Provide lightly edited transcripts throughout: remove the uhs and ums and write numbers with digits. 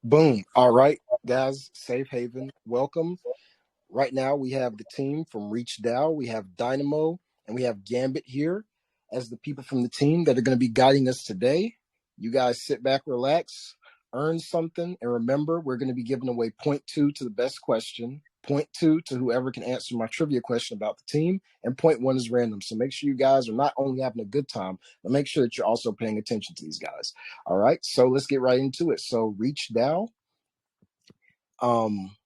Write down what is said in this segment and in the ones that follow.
Boom. All right, guys, Safe Haven, welcome. Right now, we have the team from Reach Dao. We have Dynamo and we have Gambit here as the people from the team that are going to be guiding us today. You guys sit back, relax, earn something, and remember, we're going to be giving away point two to the best question, point two to whoever can answer my trivia question about the team, and point one is random. So make sure you guys are not only having a good time, but make sure that you're also paying attention to these guys. All right, so let's get right into it. So Reach Dao. Um,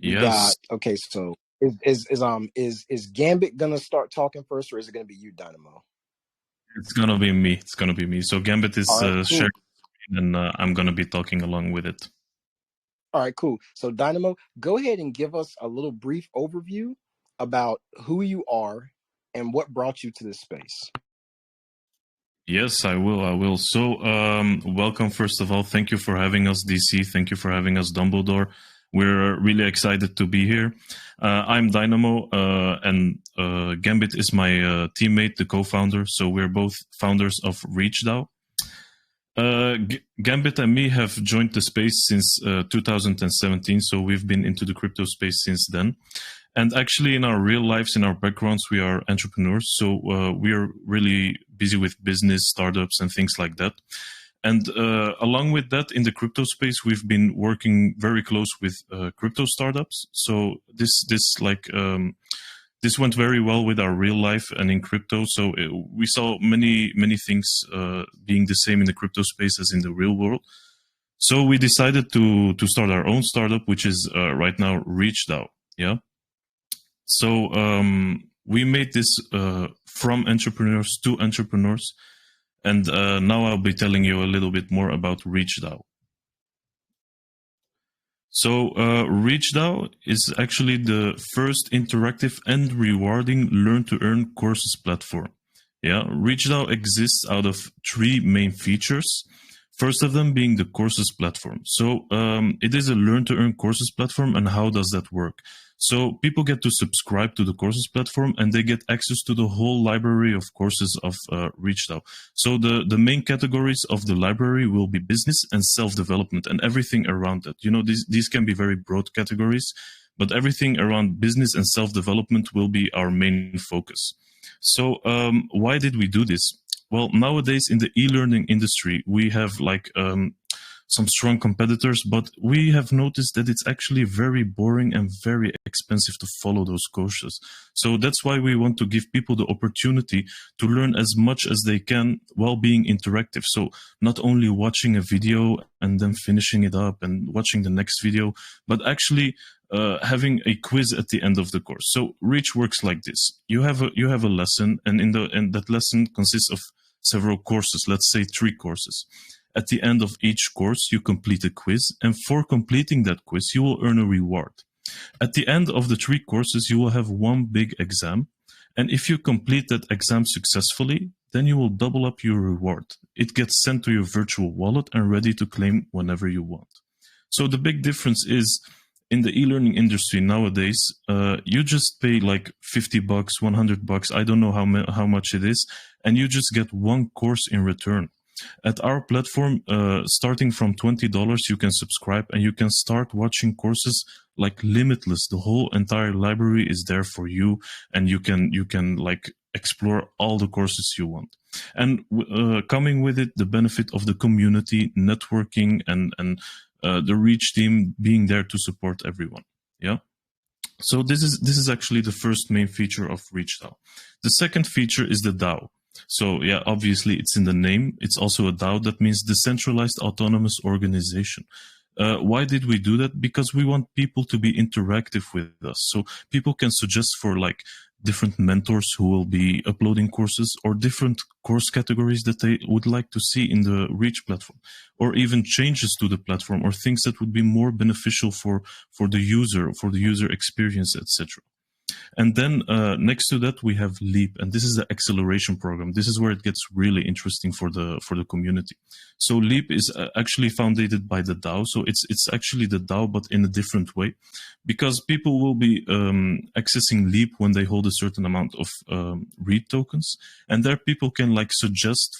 we got Yes, okay. So is Gambit gonna start talking first, or is it gonna be you, Dynamo? it's gonna be me. It's gonna be me. So Gambit All is right, cool. sharing, and I'm gonna be talking along with it. All right, cool. So Dynamo, go ahead and give us a little brief overview about who you are and what brought you to this space. Yes, I will. I will. So, welcome. First of all, thank you for having us, DC. Thank you for having us, Dumbledore. We're really excited to be here. I'm Dynamo, and Gambit is my teammate, the co-founder. So we're both founders of Reach Dao. Gambit and me have joined the space since 2017, so we've been into the crypto space since then. And actually, in our real lives, in our backgrounds, we are entrepreneurs, so we are really busy with business, startups, and things like that. And along with that, in the crypto space, we've been working very close with crypto startups. So this went very well with our real life and in crypto. So we saw many things being the same in the crypto space as in the real world. So we decided to start our own startup, which is right now Reach Dao. Yeah. So we made this from entrepreneurs to entrepreneurs, and now I'll be telling you a little bit more about Reach Dao. So, ReachDAO is actually the first interactive and rewarding learn-to-earn courses platform. Yeah, ReachDAO exists out of three main features. First of them being the courses platform. So, it is a learn-to-earn courses platform, and how does that work? So, people get to subscribe to the courses platform, and they get access to the whole library of courses of ReachDAO. So the main categories of the library will be business and self-development and everything around that. You know, these can be very broad categories, but everything around business and self-development will be our main focus. So why did we do this? Well, nowadays in the e-learning industry, we have like some strong competitors, but we have noticed that it's actually very boring and very expensive to follow those courses. So that's why we want to give people the opportunity to learn as much as they can while being interactive. So not only watching a video and then finishing it up and watching the next video, but actually having a quiz at the end of the course. So Reach works like this: you have a lesson, and and that lesson consists of several courses. Let's say 3 courses. At the end of each course, you complete a quiz, and for completing that quiz, you will earn a reward. At the end of the 3 courses, you will have one big exam, and if you complete that exam successfully, then you will double up your reward. It gets sent to your virtual wallet and ready to claim whenever you want. So the big difference is, in the e-learning industry nowadays, you just pay like $50, $100, I don't know how much it is, and you just get one course in return. At our platform, starting from $20, you can subscribe and you can start watching courses like limitless. The whole entire library is there for you, and you can like explore all the courses you want. And coming with it, the benefit of the community, networking, and the Reach team being there to support everyone. Yeah. So this is actually the first main feature of Reach Dao. The second feature is the DAO. So yeah, obviously it's in the name. It's also a DAO. That means decentralized autonomous organization. Why did we do that? Because we want people to be interactive with us. So people can suggest for like different mentors who will be uploading courses, or different course categories that they would like to see in the Reach platform, or even changes to the platform, or things that would be more beneficial for the user experience, etc. And then next to that, we have Leap, and this is the acceleration program. This is where it gets really interesting for the community. So Leap is actually founded by the DAO. So it's actually the DAO, but in a different way, because people will be accessing Leap when they hold a certain amount of read tokens, and there people can like suggest,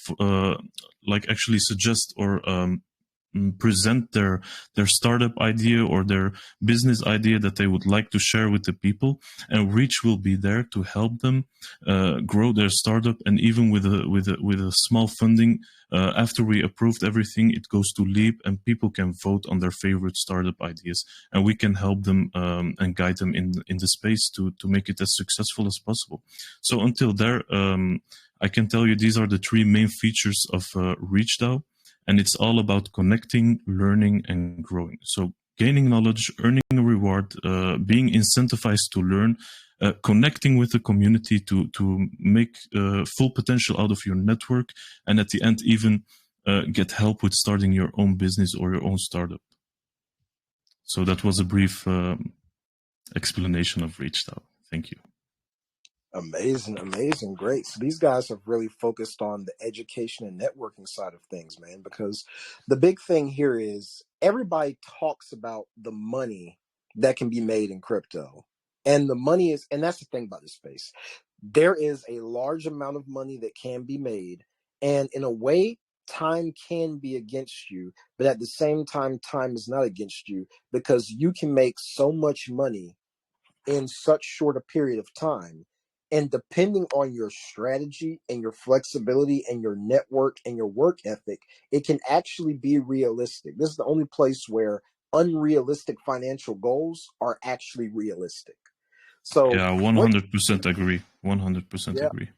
actually suggest or present their startup idea or their business idea that they would like to share with the people, and Reach will be there to help them grow their startup. And even with a small funding, after we approved everything, it goes to Leap, and people can vote on their favorite startup ideas, and we can help them and guide them in the space to make it as successful as possible. So until there, I can tell you these are the three main features of Reach DAO. And it's all about connecting, learning, and growing. So gaining knowledge, earning a reward, being incentivized to learn, connecting with the community to make full potential out of your network, and at the end even get help with starting your own business or your own startup. So that was a brief explanation of Reach DAO. Thank you. Amazing, great. So these guys have really focused on the education and networking side of things, man, because the big thing here is everybody talks about the money that can be made in crypto. And the money is, and that's the thing about this space. There is a large amount of money that can be made. And in a way, time can be against you, but at the same time, time is not against you, because you can make so much money in such short a period of time. And depending on your strategy and your flexibility and your network and your work ethic, it can actually be realistic. This is the only place where unrealistic financial goals are actually realistic. So Yeah, 100% agree. 100% yeah, agree.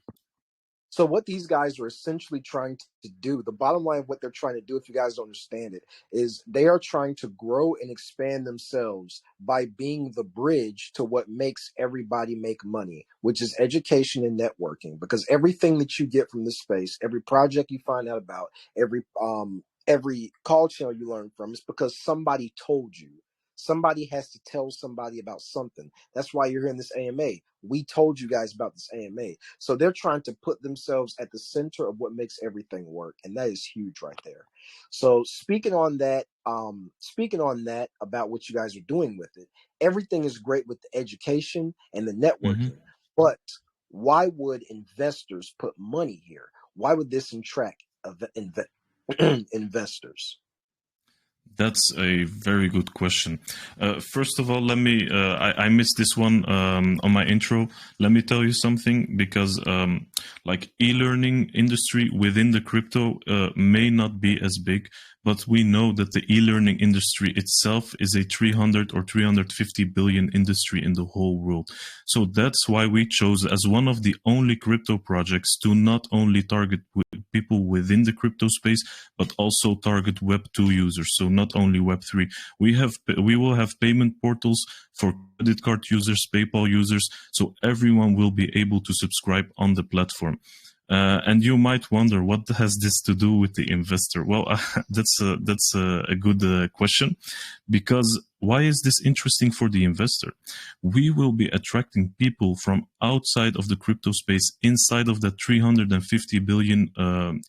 so what these guys are essentially trying to do, the bottom line of what they're trying to do, if you guys don't understand it, is they are trying to grow and expand themselves by being the bridge to what makes everybody make money, which is education and networking. Because everything that you get from this space, every project you find out about, every call channel you learn from, is because somebody told you. Somebody has to tell somebody about something. That's why you're here in this AMA. We told you guys about this AMA. So they're trying to put themselves at the center of what makes everything work. And that is huge right there. So speaking on that about what you guys are doing with it, everything is great with the education and the networking. But why would investors put money here? Why would this attract investors? That's a very good question. First of all, let me, I missed this one on my intro. Let me tell you something, because like e-learning industry within the crypto may not be as big, but we know that the e-learning industry itself is a 300 or 350 billion industry in the whole world. So that's why we chose as one of the only crypto projects to not only target people within the crypto space, but also target Web2 users. So not only Web3. We will have payment portals for credit card users, PayPal users, so everyone will be able to subscribe on the platform. And you might wonder, what has this to do with the investor? Well, that's a good question, because why is this interesting for the investor? We will be attracting people from outside of the crypto space, inside of that 350 billion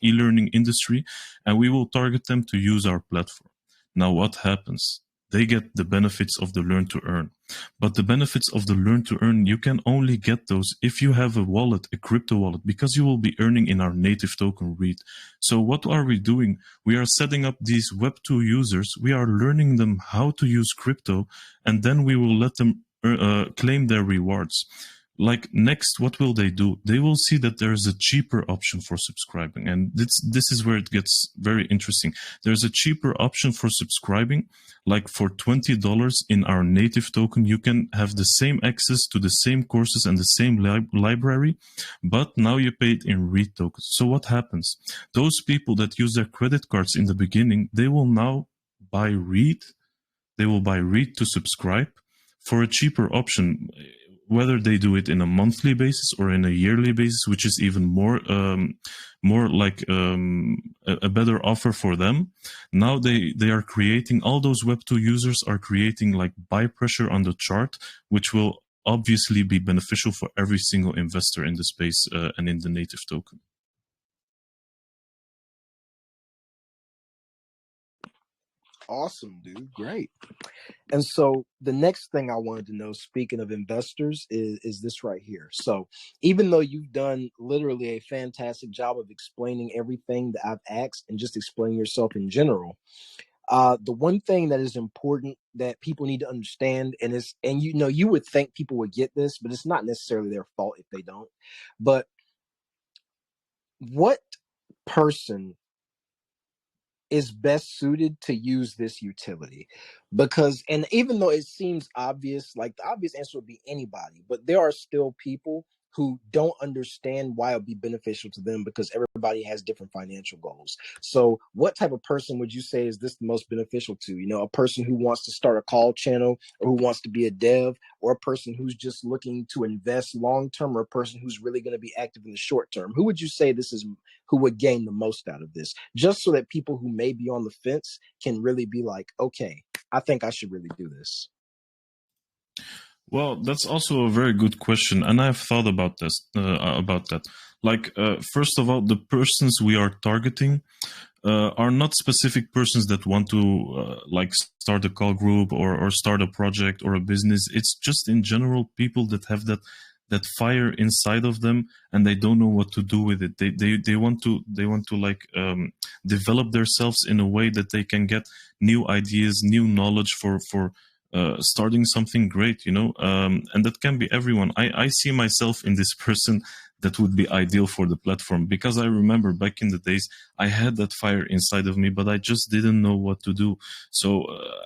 e-learning industry, and we will target them to use our platform. Now, what happens? They get the benefits of the Learn2earn. But the benefits of the Learn2earn, you can only get those if you have a wallet, a crypto wallet, because you will be earning in our native token Read. So what are we doing? We are setting up these Web2 users. We are learning them how to use crypto, and then we will let them claim their rewards. Like next, what will they do? They will see that there is a cheaper option for subscribing. And this is where it gets very interesting. There's a cheaper option for subscribing. Like for $20 in our native token, you can have the same access to the same courses and the same library, but now you pay it in Read tokens. So what happens? Those people that use their credit cards in the beginning, they will now buy Read. They will buy Read to subscribe for a cheaper option, whether they do it in a monthly basis or in a yearly basis, which is even more like a better offer for them. Now they are creating, all those Web2 users are creating like buy pressure on the chart, which will obviously be beneficial for every single investor in the space and in the native token. Awesome, dude. Great. And so the next thing I wanted to know, speaking of investors, is this right here. So even though you've done literally a fantastic job of explaining everything that I've asked and just explaining yourself in general, the one thing that is important that people need to understand, and you would think people would get this, but it's not necessarily their fault if they don't. But what person is best suited to use this utility? Because, and even though it seems obvious, like the obvious answer would be anybody, but there are still people who don't understand why it would be beneficial to them because everybody has different financial goals. So what type of person would you say is this the most beneficial to? A person who wants to start a call channel, or who wants to be a dev, or a person who's just looking to invest long term, or a person who's really going to be active in the short term? Who would you say this is, who would gain the most out of this? Just so that people who may be on the fence can really be like, okay, I think I should really do this. Well, that's also a very good question, and I've thought about this about that. Like, first of all, the persons we are targeting are not specific persons that want to like start a call group or start a project or a business. It's just in general people that have that fire inside of them and they don't know what to do with it. They want to like develop themselves in a way that they can get new ideas, new knowledge for starting something great, and that can be everyone. I see myself in this person that would be ideal for the platform, because I remember back in the days I had that fire inside of me, but I just didn't know what to do. So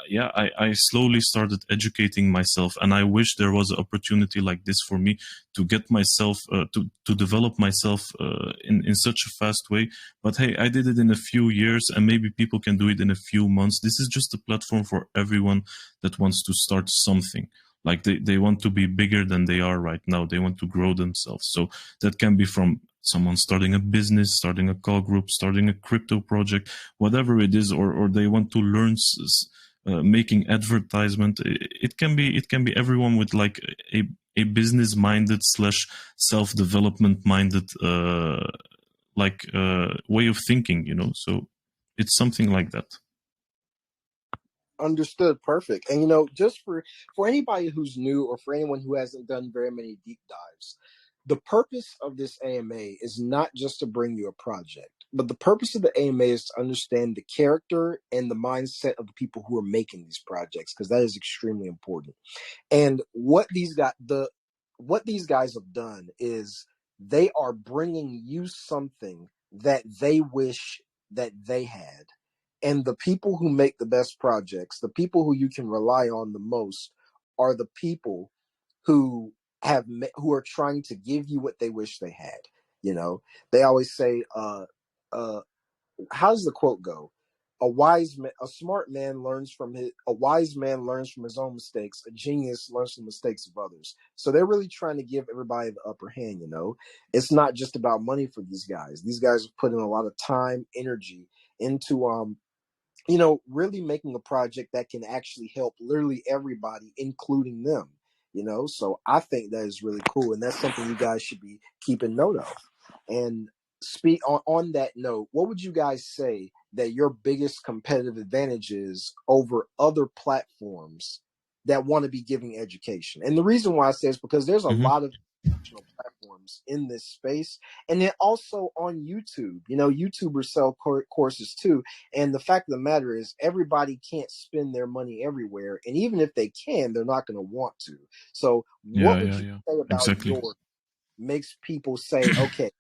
yeah, I slowly started educating myself, and I wish there was an opportunity like this for me to get myself to develop myself in such a fast way. But hey, I did it in a few years, and maybe people can do it in a few months. This is just a platform for everyone that wants to start something. Like they want to be bigger than they are right now. They want to grow themselves. So that can be from someone starting a business, starting a call group, starting a crypto project, whatever it is, or they want to learn making advertisement. It can be everyone with like a business minded / self-development minded way of thinking. So it's something like that. Understood. Perfect. And just for anybody who's new, or for anyone who hasn't done very many deep dives, the purpose of this AMA is not just to bring you a project, but the purpose of the AMA is to understand the character and the mindset of the people who are making these projects, because that is extremely important. And what these guys have done is they are bringing you something that they wish that they had. And the people who make the best projects, the people who you can rely on the most, are the people who who are trying to give you what they wish they had. They always say, how does the quote go? A smart man learns from a wise man learns from his own mistakes. A genius learns from the mistakes of others. So they're really trying to give everybody the upper hand. It's not just about money for these guys. These guys have put in a lot of time, energy into really making a project that can actually help literally everybody, including them. So I think that is really cool, and that's something you guys should be keeping note of. And speak on that note, what would you guys say that your biggest competitive advantage is over other platforms that want to be giving education? And the reason why I say is because there's a lot of platforms in this space, and then also on YouTube. YouTubers sell courses too, and the fact of the matter is everybody can't spend their money everywhere, and even if they can, they're not going to want to. So what would you say about Exactly. yours makes people say, okay,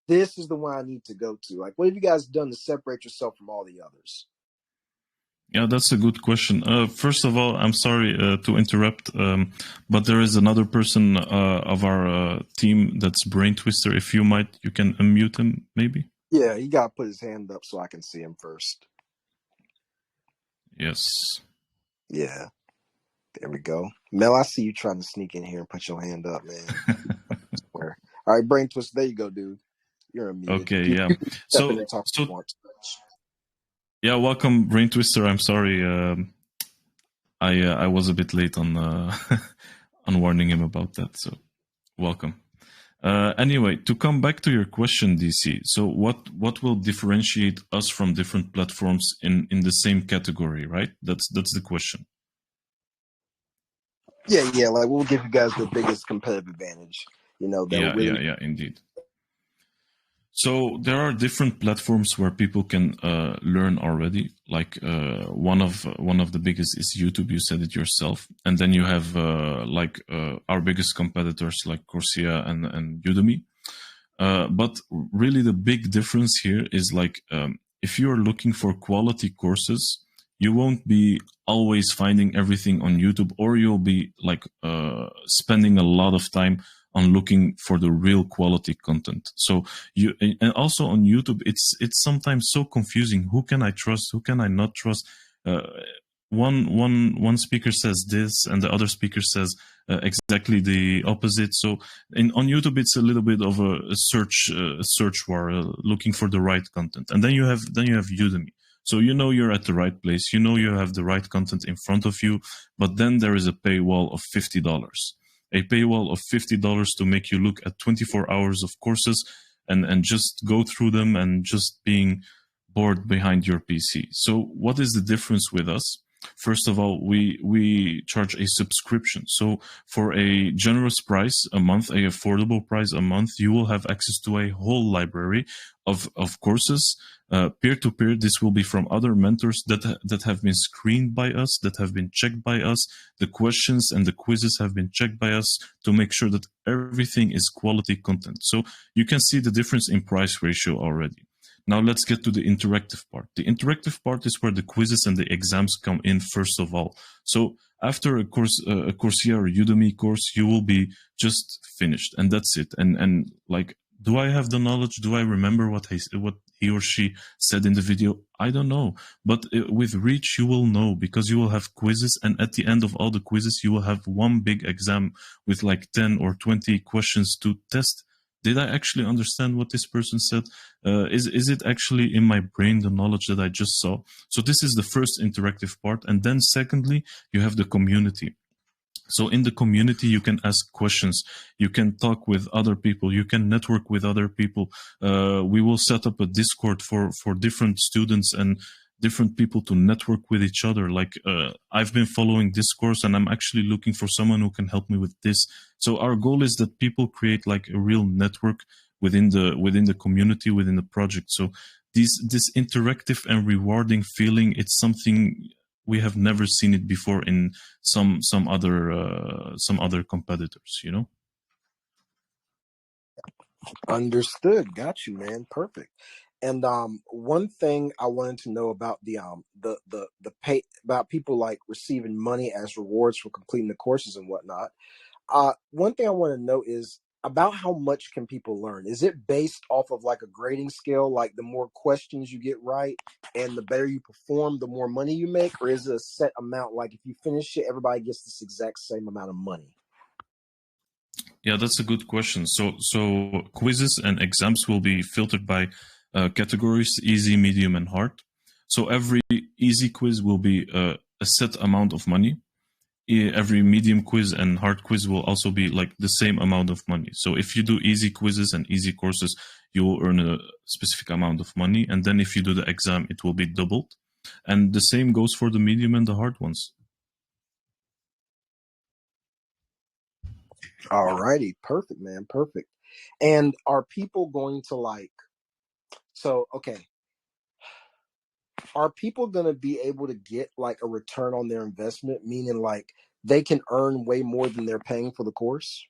this is the one I need to go to? Like, what have you guys done to separate yourself from all the others? Yeah, that's a good question. First of all, I'm sorry to interrupt, but there is another person of our team that's Brain Twister. If you can unmute him, maybe? Yeah, he got to put his hand up so I can see him first. Yes. Yeah. There we go. Mel, I see you trying to sneak in here and put your hand up, man. All right, Brain Twister, there you go, dude. You're unmuted. Okay, yeah. So, yeah, welcome, Brain Twister. I'm sorry. I was a bit late on unwarning him about that. So welcome. Anyway, to come back to your question, DC. So what will differentiate us from different platforms in the same category, right? That's the question. Yeah. Like, we'll give you guys the biggest competitive advantage. That will really. Yeah, indeed. So there are different platforms where people can learn already. Like one of the biggest is YouTube. You said it yourself, and then you have our biggest competitors like Coursera and Udemy. But really, the big difference here is like if you're looking for quality courses, you won't be always finding everything on YouTube, or you'll be like spending a lot of time on looking for the real quality content. So and also on YouTube, it's sometimes so confusing. Who can I trust? Who can I not trust? Uh, one speaker says this, and the other speaker says exactly the opposite. So on YouTube, it's a little bit of a search war, looking for the right content. And then you have Udemy. So you're at the right place. You have the right content in front of you. But then there is a paywall of $50. A paywall of $50 to make you look at 24 hours of courses and just go through them and just being bored behind your PC. So what is the difference with us? First of all, we charge a subscription. So for a generous price a month, a affordable price a month, you will have access to a whole library of courses, peer-to-peer. This will be from other mentors that have been screened by us, that have been checked by us. The questions and the quizzes have been checked by us to make sure that everything is quality content. So you can see the difference in price ratio already. Now let's get to the interactive part. The interactive part is where the quizzes and the exams come in first of all. So after a Coursera or Udemy course, you will be just finished, and that's it. And like, do I have the knowledge? Do I remember what he or she said in the video? I don't know. But with Reach, you will know, because you will have quizzes, and at the end of all the quizzes, you will have one big exam with like 10 or 20 questions to test. Did I actually understand what this person said? Is it actually in my brain, the knowledge that I just saw? So this is the first interactive part. And then secondly, you have the community. So in the community, you can ask questions, you can talk with other people, you can network with other people. We will set up a Discord for different students and different people to network with each other. Like I've been following this course, and I'm actually looking for someone who can help me with this. So our goal is that people create like a real network within the community, within the project. So this interactive and rewarding feeling, it's something we have never seen it before in some other competitors, Understood. Got you, man. Perfect. And one thing I wanted to know about the pay, about people like receiving money as rewards for completing the courses and whatnot. One thing I want to know is about how much can people learn? Is it based off of like a grading scale, like the more questions you get right and the better you perform, the more money you make, or is it a set amount? Like if you finish it, everybody gets this exact same amount of money? Yeah, that's a good question. So quizzes and exams will be filtered by categories: easy, medium, and hard. So every easy quiz will be a set amount of money. Every medium quiz and hard quiz will also be like the same amount of money. So if you do easy quizzes and easy courses, you will earn a specific amount of money. And then if you do the exam, it will be doubled. And the same goes for the medium and the hard ones. All righty. Perfect, man. Perfect. And are people going to okay, are people going to be able to get like a return on their investment, meaning like they can earn way more than they're paying for the course?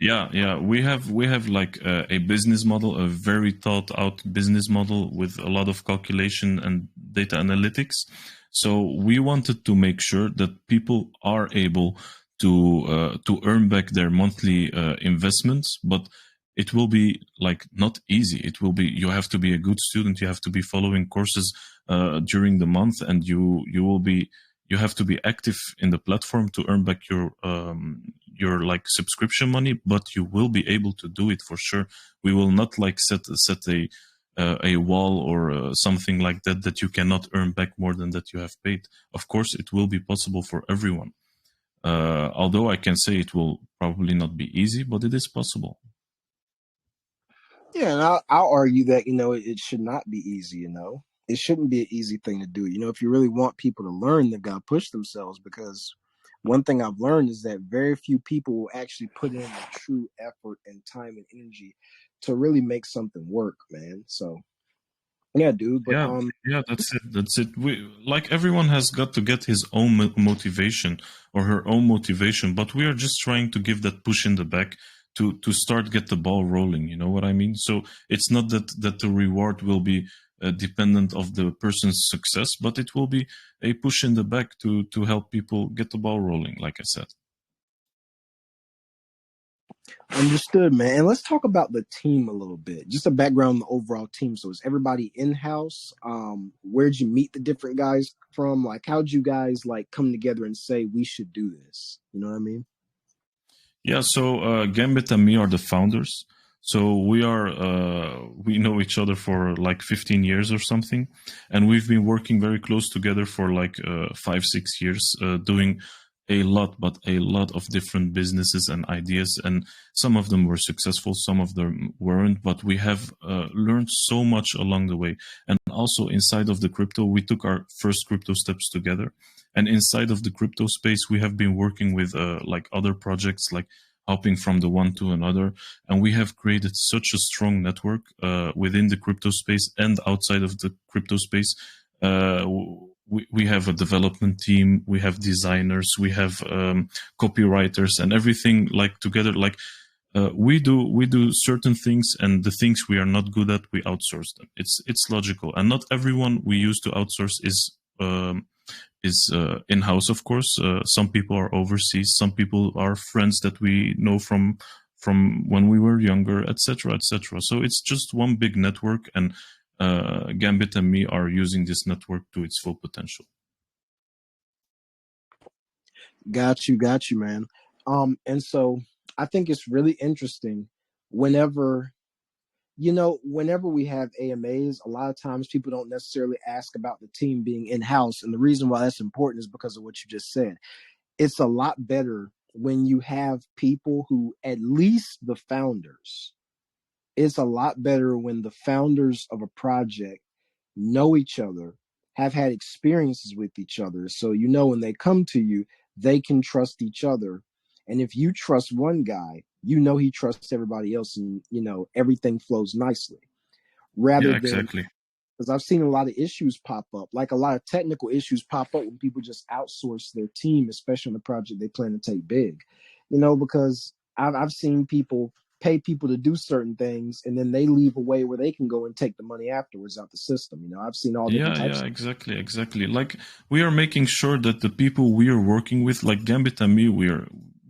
Yeah. We have like a business model, a very thought out business model with a lot of calculation and data analytics. So we wanted to make sure that people are able to earn back their monthly investments, but it will be like not easy. It will be, you have to be a good student, you have to be following courses during the month, and you have to be active in the platform to earn back your like subscription money. But you will be able to do it for sure. We will not like set a wall or something like that you cannot earn back more than that you have paid. Of course, it will be possible for everyone. Although I can say it will probably not be easy, but it is possible. Yeah, and I'll argue that it should not be easy. It shouldn't be an easy thing to do. If you really want people to learn, they've got to push themselves. Because one thing I've learned is that very few people will actually put in the true effort and time and energy to really make something work, man. So yeah, dude. But Yeah, yeah, that's it. That's it. Like everyone has got to get his own motivation or her own motivation, but we are just trying to give that push in the back to start get the ball rolling. You know what I mean? So it's not that the reward will be dependent of the person's success, but it will be a push in the back to help people get the ball rolling. Like I said. understood, man. And let's talk about the team a little bit. Just a background on the overall team. So is everybody in house? Where'd you meet the different guys from? Like, how'd you guys like come together and say we should do this? You know what I mean? Yeah, so Gambit and me are the founders. So we know each other for like 15 years or something, and we've been working very close together for like 5 6 years, doing a lot, but a lot of different businesses and ideas. And some of them were successful, some of them weren't. But we have learned so much along the way. And also inside of the crypto, we took our first crypto steps together. And inside of the crypto space, we have been working with like other projects, like hopping from the one to another, and we have created such a strong network within the crypto space and outside of the crypto space. Uh, we have a development team, we have designers, we have copywriters, and everything like together. Like we do certain things, and the things we are not good at, we outsource them. It's logical, and not everyone we use to outsource is in-house, of course. Some people are overseas, some people are friends that we know from when we were younger, etc., etc. So it's just one big network, and Gambit and me are using this network to its full potential. Got you, man. And so I think it's really interesting whenever whenever we have AMAs, a lot of times people don't necessarily ask about the team being in house. And the reason why that's important is because of what you just said. It's a lot better when you have people who, at least the founders, it's a lot better when the founders of a project know each other, have had experiences with each other. So, when they come to you, they can trust each other. And if you trust one guy, he trusts everybody else, and, everything flows nicely rather Yeah, than, exactly. because I've seen a lot of issues pop up, like a lot of technical issues pop up when people just outsource their team, especially on the project they plan to take big. Because I've seen people pay people to do certain things, and then they leave a way where they can go and take the money afterwards out the system. I've seen all different Yeah, types. yeah, exactly, exactly. Like we are making sure that the people we are working with, like Gambit and me,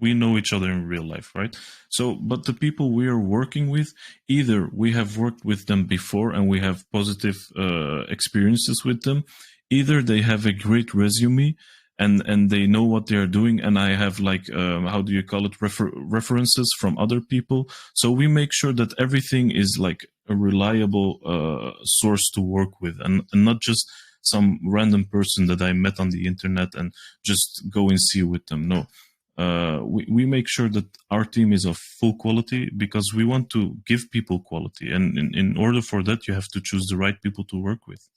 we know each other in real life, right? So, but the people we are working with, either we have worked with them before and we have positive experiences with them, either they have a great resume and they know what they are doing, and I have like how do you call it, references from other people. So we make sure that everything is like a reliable source to work with, and not just some random person that I met on the internet and just go and see with them. No, we make sure that our team is of full quality because we want to give people quality, and in order for that, you have to choose the right people to work with.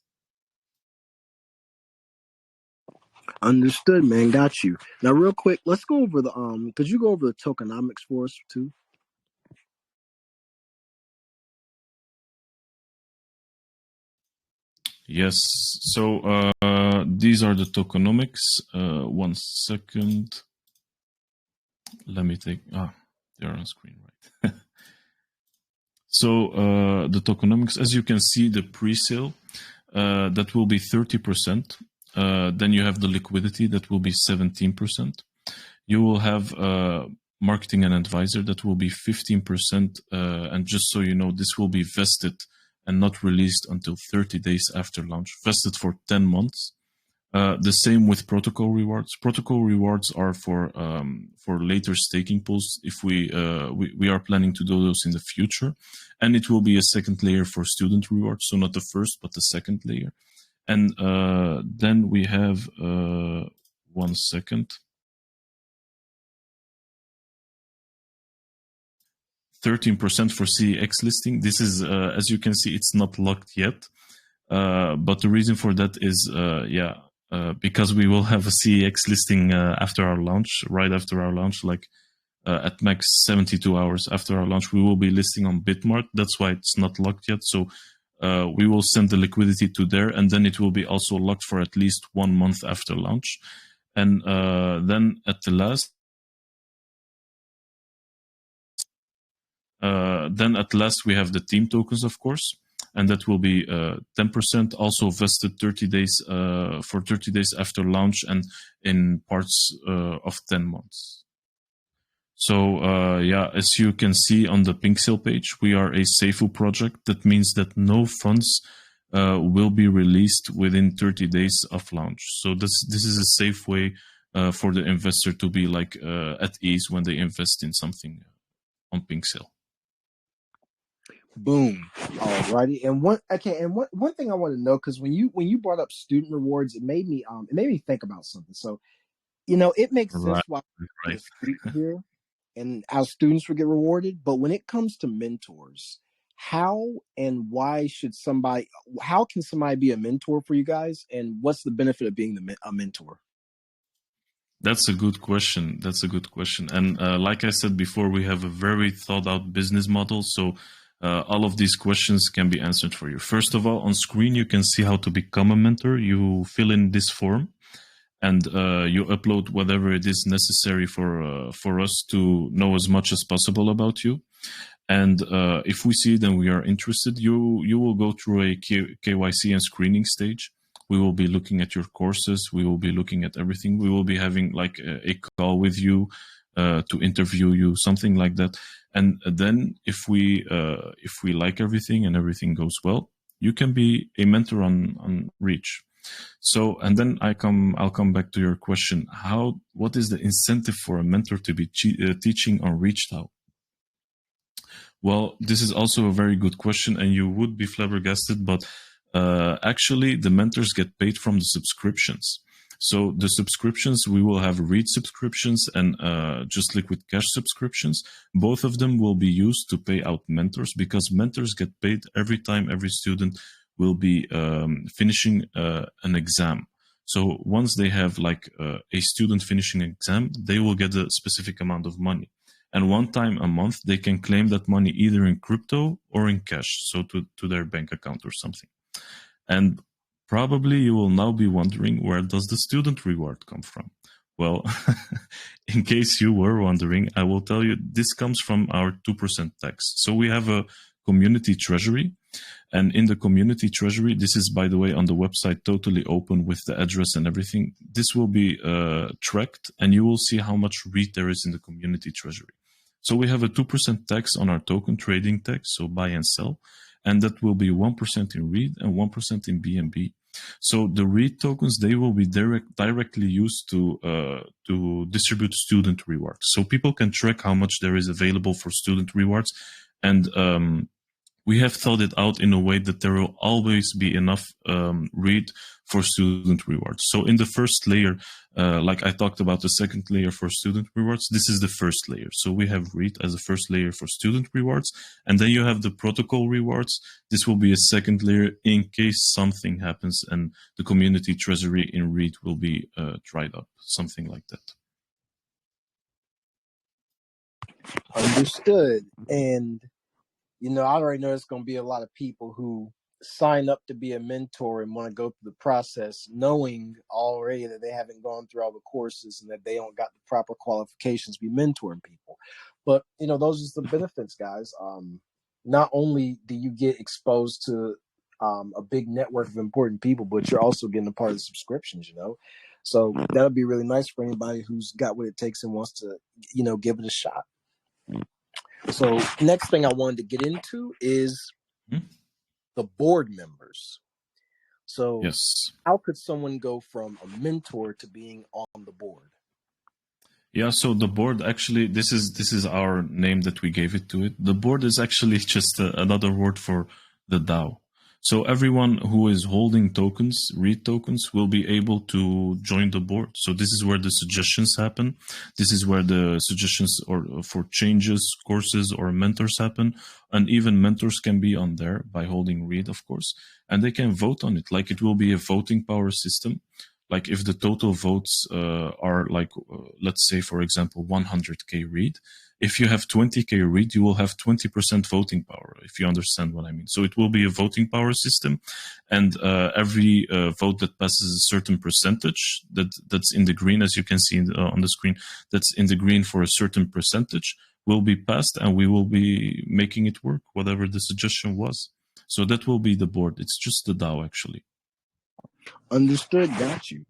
Understood, man. Got you. Now, real quick, let's go over the Could you go over the tokenomics for us too? Yes. So these are the tokenomics. 1 second. Let me take. They're on screen, right? So the tokenomics, as you can see, the pre-sale that will be 30%. Then you have the liquidity that will be 17%. You will have marketing and advisor that will be 15%. And just so you know, this will be vested and not released until 30 days after launch, vested for 10 months. The same with protocol rewards. Protocol rewards are for later staking pools if we are planning to do those in the future, and it will be a second layer for student rewards, so not the first but the second layer. And then we have 1 second. 13% for CEX listing. This is, as you can see, it's not locked yet. But the reason for that is, because we will have a CEX listing after our launch, right after our launch, like at max 72 hours after our launch, we will be listing on Bitmart. That's why it's not locked yet. So we will send the liquidity to there, and then it will be also locked for at least 1 month after launch. And then at the last, we have the team tokens, of course, and that will be 10% also vested 30 days for 30 days after launch, and in parts of 10 months. So as you can see on the Pink Sale page, we are a SAFU project. That means that no funds will be released within 30 days of launch. So this is a safe way for the investor to be like at ease when they invest in something on Pink Sale. Boom. Alrighty. And one thing I want to know, because when you brought up student rewards, it made me think about something. So, it makes sense why the student here and our students will get rewarded. But when it comes to mentors, how and why how can somebody be a mentor for you guys? And what's the benefit of being a mentor? That's a good question. And like I said before, we have a very thought out business model. So all of these questions can be answered for you. First of all, on screen, you can see how to become a mentor. You fill in this form, and you upload whatever it is necessary for us to know as much as possible about you. And if we see then we are interested, you will go through a KYC and screening stage. We will be looking at your courses. We will be looking at everything. We will be having like a call with you to interview you, something like that. And then if we like everything and everything goes well, you can be a mentor on Reach. So, and then I'll come back to your question. What is the incentive for a mentor to be teaching on Reach Dao? Well, this is also a very good question, and you would be flabbergasted, but actually the mentors get paid from the subscriptions. So the subscriptions, we will have read subscriptions and just liquid cash subscriptions. Both of them will be used to pay out mentors, because mentors get paid every time every student will be finishing an exam. So once they have like a student finishing an exam, they will get a specific amount of money. And one time a month, they can claim that money either in crypto or in cash, so to their bank account or something. And probably you will now be wondering, where does the student reward come from? Well, in case you were wondering, I will tell you this comes from our 2% tax. So we have a community treasury. And in the community treasury, this is, by the way, on the website, totally open with the address and everything. This will be tracked, and you will see how much read there is in the community treasury. So we have a 2% tax on our token trading tax, so buy and sell, and that will be 1% in read and 1% in BNB. So the read tokens, they will be directly used to distribute student rewards. So people can track how much there is available for student rewards, and we have thought it out in a way that there will always be enough read for student rewards. So in the first layer, like I talked about the second layer for student rewards, this is the first layer. So we have read as a first layer for student rewards, and then you have the protocol rewards. This will be a second layer in case something happens and the community treasury in read will be dried up, something like that. Understood. And I already know there's going to be a lot of people who sign up to be a mentor and want to go through the process, knowing already that they haven't gone through all the courses and that they don't got the proper qualifications to be mentoring people. But, those are the benefits, guys. Not only do you get exposed to a big network of important people, but you're also getting a part of the subscriptions, So that would be really nice for anybody who's got what it takes and wants to, give it a shot. So next thing I wanted to get into is the board members. So yes, how could someone go from a mentor to being on the board? Yeah, so the board, actually, this is our name that we gave it to it. The board is actually just another word for the DAO. So everyone who is holding tokens, read tokens, will be able to join the board. So this is where the suggestions happen. This is where the suggestions or for changes, courses, or mentors happen. And even mentors can be on there by holding read, of course, and they can vote on it. Like it will be a voting power system. Like if the total votes are like, let's say, for example, 100K read, if you have 20K read, you will have 20% voting power, if you understand what I mean. So it will be a voting power system, and every vote that passes a certain percentage, that's in the green, as you can see on the screen, that's in the green for a certain percentage, will be passed, and we will be making it work, whatever the suggestion was. So that will be the board. It's just the DAO, actually. Understood. Got you.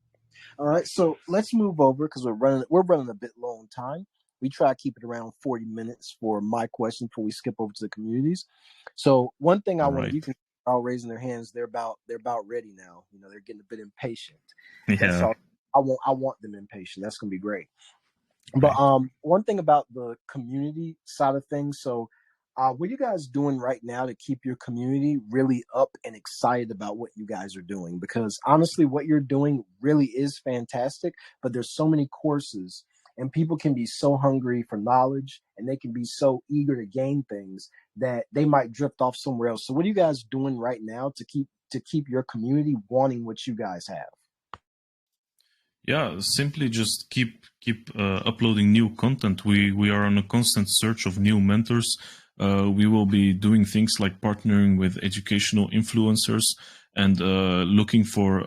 All right, so let's move over because we're running a bit low on time. We try to keep it around 40 minutes for my question before we skip over to the communities. So one thing I want, Right. you can all raising their hands. They're about ready now. You know, they're getting a bit impatient. That's Yeah. all. I want them impatient. That's gonna be great. But Right. one thing about the community side of things. So, what are you guys doing right now to keep your community really up and excited about what you guys are doing? Because honestly, what you're doing really is fantastic. But there's so many courses, and people can be so hungry for knowledge, and they can be so eager to gain things that they might drift off somewhere else. So, what are you guys doing right now to keep your community wanting what you guys have? Yeah, simply just keep uploading new content. We are on a constant search of new mentors. We will be doing things like partnering with educational influencers and looking for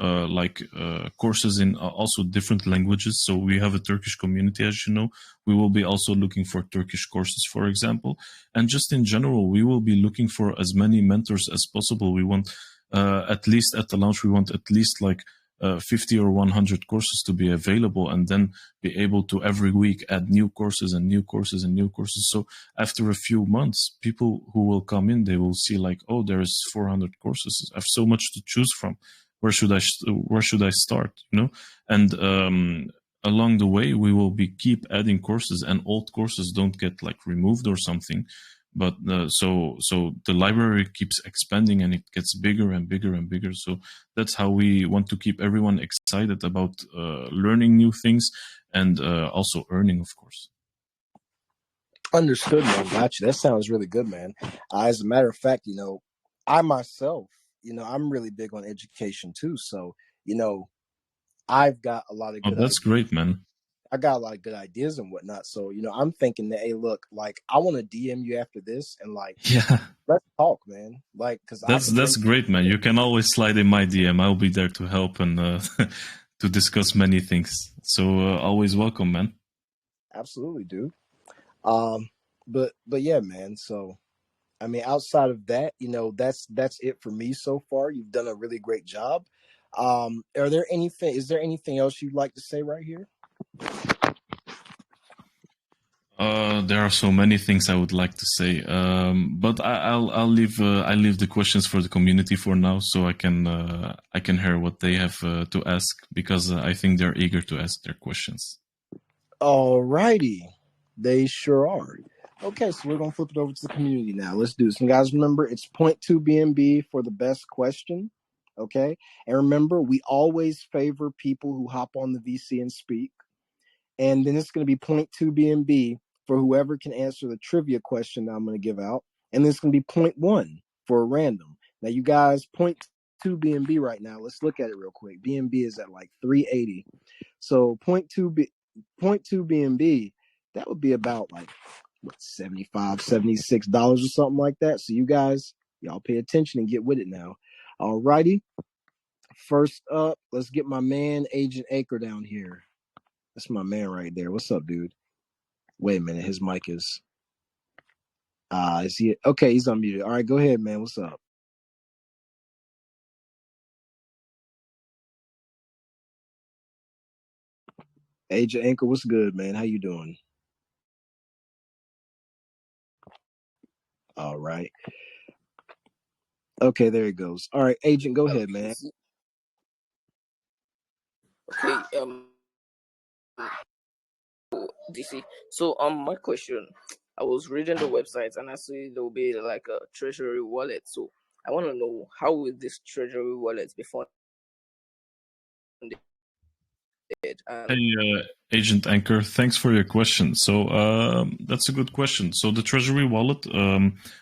courses in also different languages. So we have a Turkish community, as you know. We will be also looking for Turkish courses, for example, and just in general, we will be looking for as many mentors as possible. We want at least at the launch, we want at least like 50 or 100 courses to be available, and then be able to every week add new courses and new courses and new courses. So after a few months, people who will come in, they will see like, oh, there's 400 courses. I have so much to choose from. Where should I start? You know, and along the way, we will be keep adding courses, and old courses don't get like removed or something. But so the library keeps expanding, and it gets bigger and bigger and bigger. So that's how we want to keep everyone excited about learning new things, and also earning, of course. Understood, man. Got you. That sounds really good, man. As a matter of fact, I myself, I'm really big on education too. So, I've got a lot of Oh, good that's ideas. great, man. I got a lot of good ideas and whatnot. So, I'm thinking that, hey, look, like I want to DM you after this and like Yeah, let's talk, man. Like, because I can that's bring great, man. You can always slide in my DM. I'll be there to help and to discuss many things. So always welcome, man. absolutely, dude. Um, but yeah, man. So I mean, outside of that, that's it for me so far. You've done a really great job. Is there anything else you'd like to say right here? There are so many things I would like to say, but I'll leave the questions for the community for now, so I can hear what they have to ask, because I think they're eager to ask their questions. All righty. They sure are. Okay, so we're gonna flip it over to the community now. Let's do this. And guys, remember it's point 2 BNB for the best question. Okay. And remember, we always favor people who hop on the VC and speak. And then it's going to be point 2 BNB for whoever can answer the trivia question that I'm going to give out. And then it's going to be point 1 for a random. Now, you guys, point 2 BNB right now. Let's look at it real quick. BNB is at like 380. So point 2 BNB, that would be about like what, $75, $76 or something like that. So you guys, y'all pay attention and get with it now. All righty. First up, let's get my man Agent Acre down here. That's my man right there. What's up, dude? Wait a minute, his mic is he okay, he's unmuted. All right, go ahead, man. What's up? Agent Anchor, what's good, man? How you doing? All right. Okay, there he goes. All right, Agent, go ahead, man. Okay, DC. So, my question, I was reading the website and I see there will be like a treasury wallet. So, I want to know, how will this treasury wallet be funded? And Hey, Agent Anchor, thanks for your question. So that's a good question. So the Treasury wallet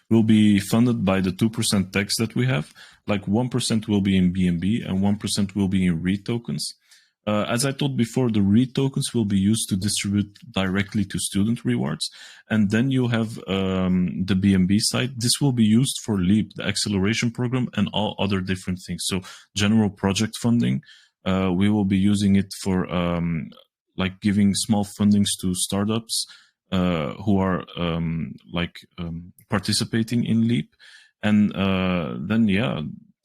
will be funded by the 2% tax that we have. Like 1% will be in BNB and 1% will be in REIT tokens. As I told before, the REIT tokens will be used to distribute directly to student rewards. And then you have the BNB side. This will be used for LEAP, the acceleration program, and all other different things. So general project funding. We will be using it for like giving small fundings to startups who are participating in Leap, and then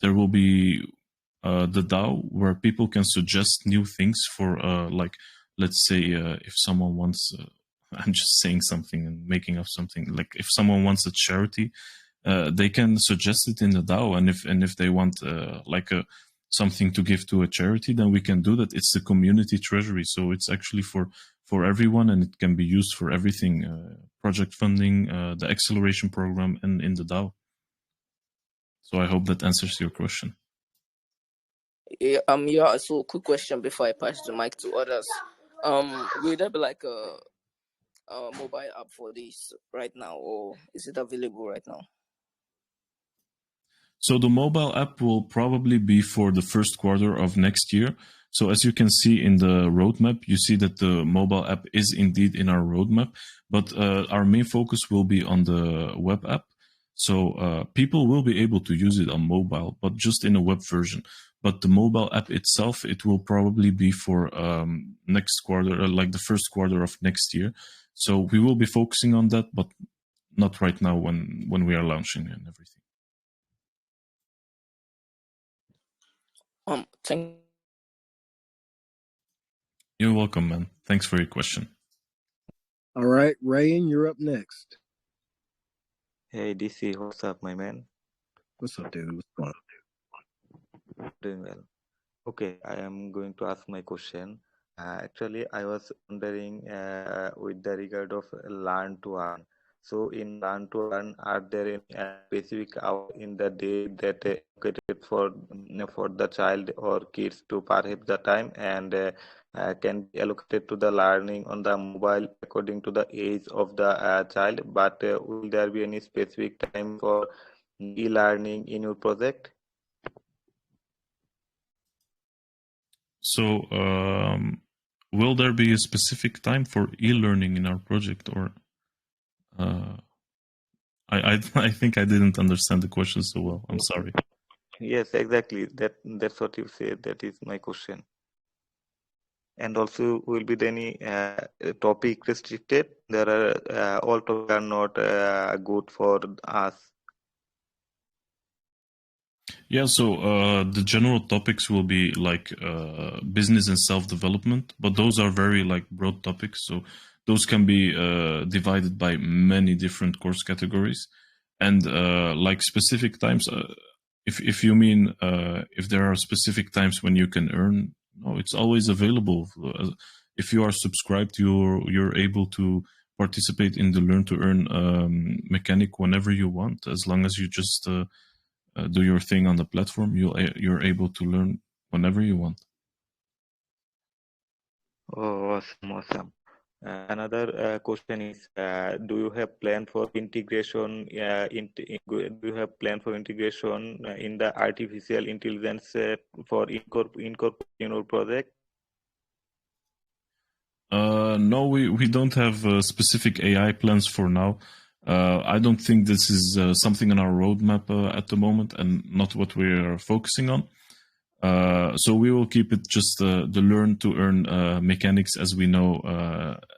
there will be the DAO where people can suggest new things for like, let's say if someone wants. I'm just saying something and making up something. Like if someone wants a charity, they can suggest it in the DAO, and if they want like a something to give to a charity, then we can do that. It's the community treasury, so it's actually for everyone, and it can be used for everything: project funding, the acceleration program, and in the DAO. So I hope that answers your question. yeah. So, quick question before I pass the mic to others. Will there be like a mobile app for this right now, or is it available right now? So the mobile app will probably be for the first quarter of next year. So as you can see in the roadmap, you see that the mobile app is indeed in our roadmap, but our main focus will be on the web app. So people will be able to use it on mobile, but just in a web version. But the mobile app itself, it will probably be for next quarter, like the first quarter of next year. So we will be focusing on that, but not right now when we are launching and everything. Thank You're welcome, man. Thanks for your question. All right, Rayan, you're up next. Hey DC, what's up, my man? What's up, dude? What's going on? Doing well. Okay, I am going to ask my question. Actually, I was wondering with the regard of learn to earn. So, in learn to earn, are there any specific hour in the day that allocated for the child or kids to perhaps the time and can be allocated to the learning on the mobile according to the age of the child? But will there be any specific time for e-learning in your project? So, will there be a specific time for e-learning in our project, or I think I didn't understand the question so well. I'm sorry. Yes, exactly. That's what you said. That is my question. And also, will be there any topic restricted? There are all topics are not good for us. Yeah, so the general topics will be like business and self-development, but those are very like broad topics. So those can be divided by many different course categories, and like specific times. If you mean if there are specific times when you can earn, no, it's always available. If you are subscribed, you're able to participate in the Learn to Earn mechanic whenever you want, as long as you just do your thing on the platform. You're able to learn whenever you want. Oh, awesome. Another question is, do you have plan for integration? Do you have plan for integration in the artificial intelligence for incorporate in your project? No, we don't have specific AI plans for now. I don't think this is something on our roadmap at the moment, and not what we are focusing on. So we will keep it just the learn to earn mechanics as we know,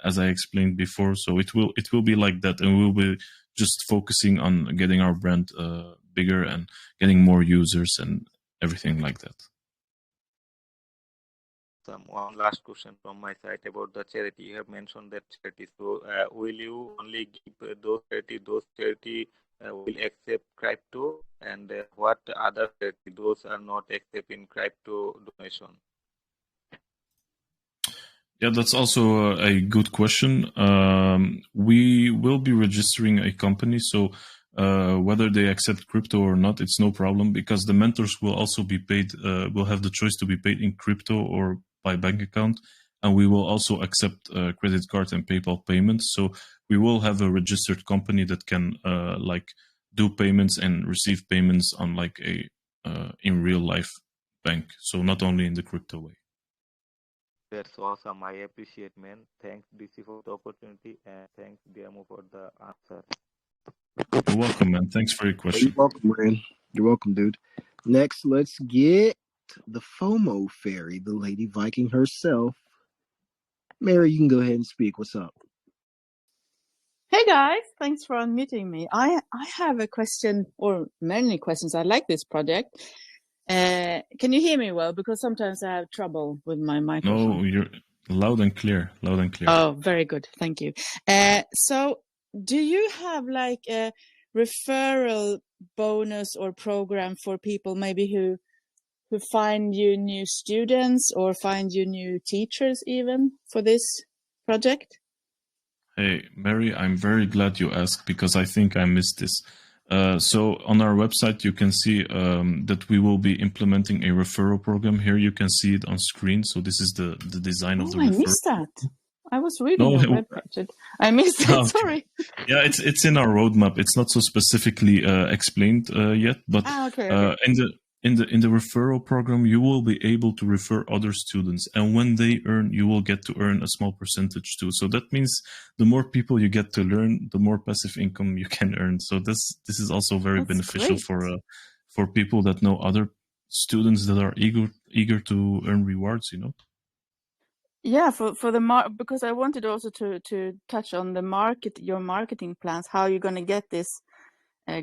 as I explained before. So it will be like that, and we'll be just focusing on getting our brand bigger and getting more users and everything like that. One last question from my side about the charity. You have mentioned that charity. So will you only give those charity will accept crypto, and what other charity those are not accepting crypto donation? Yeah, that's also a good question. We will be registering a company, so Whether they accept crypto or not, it's no problem, because the mentors will also be paid, will have the choice to be paid in crypto or by bank account. And we will also accept credit card and PayPal payments. So we will have a registered company that can like do payments and receive payments on like a in real life bank. So not only in the crypto way. That's awesome. I appreciate, man. Thanks, DC, for the opportunity, and thanks, Diamo, for the answer. You're welcome, man. Thanks for your You're question. welcome, man. You're welcome, dude. Next, let's get the FOMO fairy, the lady Viking herself. Mary, you can go ahead and speak. What's up? Hey guys, thanks for unmuting me. I have a question, or many questions. I like this project. Can you hear me well? Because sometimes I have trouble with my microphone. No, you're loud and clear. Loud and clear. Oh, very good. Thank you. So do you have like a referral bonus or program for people maybe who find you new students or find you new teachers even for this project? Hey, Mary, I'm very glad you asked, because I think I missed this. So on our website, you can see that we will be implementing a referral program. Here you can see it on screen. So this is the design of the I referral. missed that. I was reading your webpage. I missed it. Okay. Sorry. Yeah, it's in our roadmap. It's not so specifically explained yet, but Okay. in the referral program, you will be able to refer other students, and when they earn, you will get to earn a small percentage too. So that means the more people you get to learn, the more passive income you can earn. So this is also very That's beneficial great. for people that know other students that are eager to earn rewards. You know. Yeah, for the because I wanted also to touch on the your marketing plans, how you're going to get this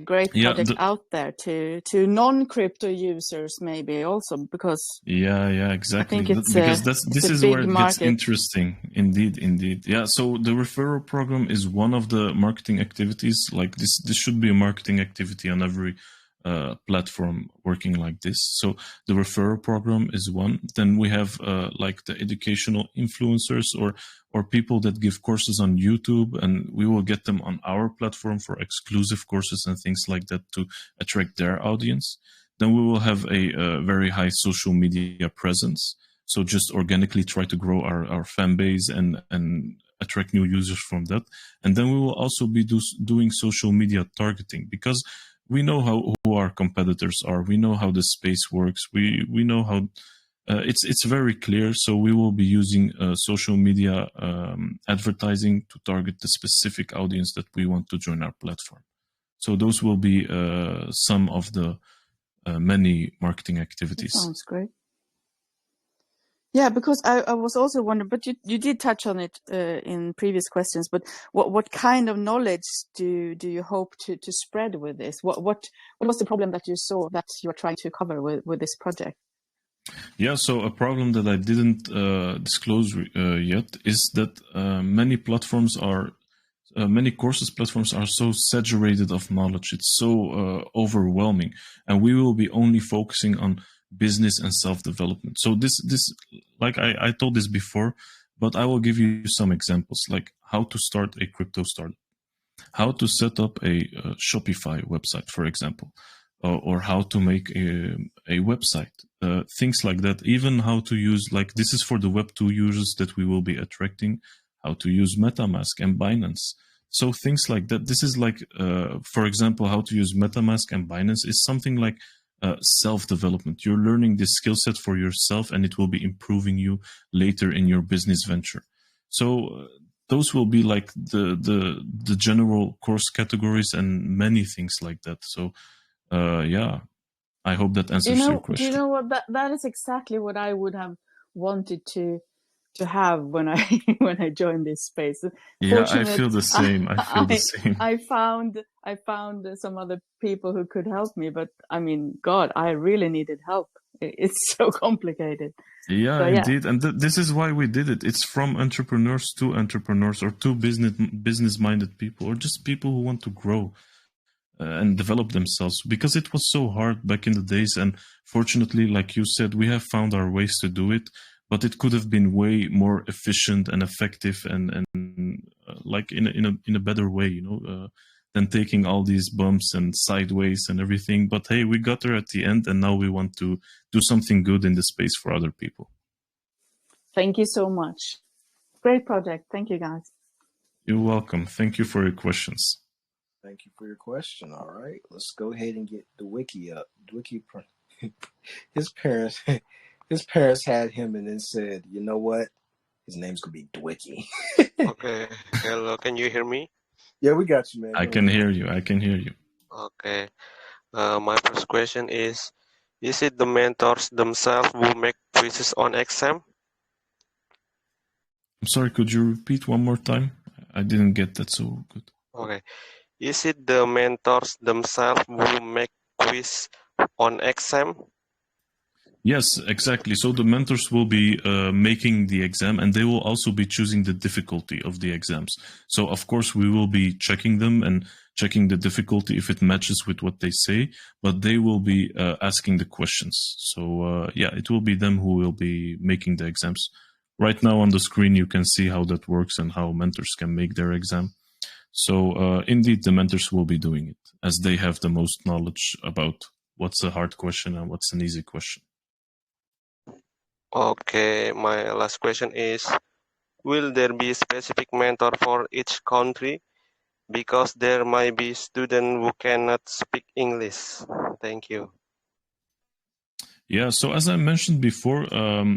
great project out there to non-crypto users maybe also, because exactly. I think it's because this a is big where it market. gets interesting. Indeed. Yeah. So the referral program is one of the marketing activities. Like this should be a marketing activity on every platform working like this. So the referral program is one. Then we have like the educational influencers or people that give courses on YouTube, and we will get them on our platform for exclusive courses and things like that to attract their audience. Then we will have a very high social media presence. So just organically try to grow our fan base and attract new users from that. And then we will also be doing social media targeting, because we know who our competitors are. We know how the space works. We know how it's very clear. So we will be using social media advertising to target the specific audience that we want to join our platform. So those will be some of the many marketing activities. That sounds great. Yeah, because I was also wondering, but you did touch on it in previous questions, but what kind of knowledge do you hope to spread with this? What was the problem that you saw that you're trying to cover with this project? Yeah, so a problem that I didn't disclose yet is that many platforms many courses platforms are so saturated of knowledge. It's so overwhelming, and we will be only focusing on business and self-development. So this like I told this before, but I will give you some examples, like how to start a crypto startup, how to set up a Shopify website, for example, or how to make a website, things like that. Even how to use, like, this is for the Web2 users that we will be attracting, how to use MetaMask and Binance. So things like that. This is like, for example, how to use MetaMask and Binance is something like self-development. You're learning this skill set for yourself, and it will be improving you later in your business venture. So those will be like the general course categories and many things like that. So yeah, I hope that answers your question. Do you know what, that is exactly what I would have wanted to have when I when I joined this space. Yeah, I feel the same. I found some other people who could help me, but I mean, God, I really needed help. It's so complicated. Yeah, so, indeed. And this is why we did it. It's from entrepreneurs to entrepreneurs, or to business-minded people, or just people who want to grow and develop themselves, because it was so hard back in the days. And fortunately, like you said, we have found our ways to do it, but it could have been way more efficient and effective and like in a better way, you know. than taking all these bumps and sideways and everything. But hey, we got there at the end, and now we want to do something good in the space for other people. Thank you so much. Great project. Thank you, guys. You're welcome. Thank you for your questions. Thank you for your question. All right, let's go ahead and get the wiki up. His parents, his parents had him and then said, "You know what? His name's gonna be Dwicky." Okay. Hello, can you hear me? Yeah, we got you, man. I Go can ahead. hear you. I can hear you. Okay. My first question is it the mentors themselves who make quizzes on exam? I'm sorry, could you repeat one more time? I didn't get that so good. Okay. Is it the mentors themselves who make quiz on exam? Yes, exactly. So the mentors will be making the exam, and they will also be choosing the difficulty of the exams. So of course we will be checking them and checking the difficulty if it matches with what they say, but they will be asking the questions. So yeah, it will be them who will be making the exams. Right now on the screen you can see how that works and how mentors can make their exam. So indeed the mentors will be doing it, as they have the most knowledge about what's a hard question and what's an easy question. Okay, my last question is, will there be a specific mentor for each country? Because there might be students who cannot speak English. Thank you. Yeah, so as I mentioned before,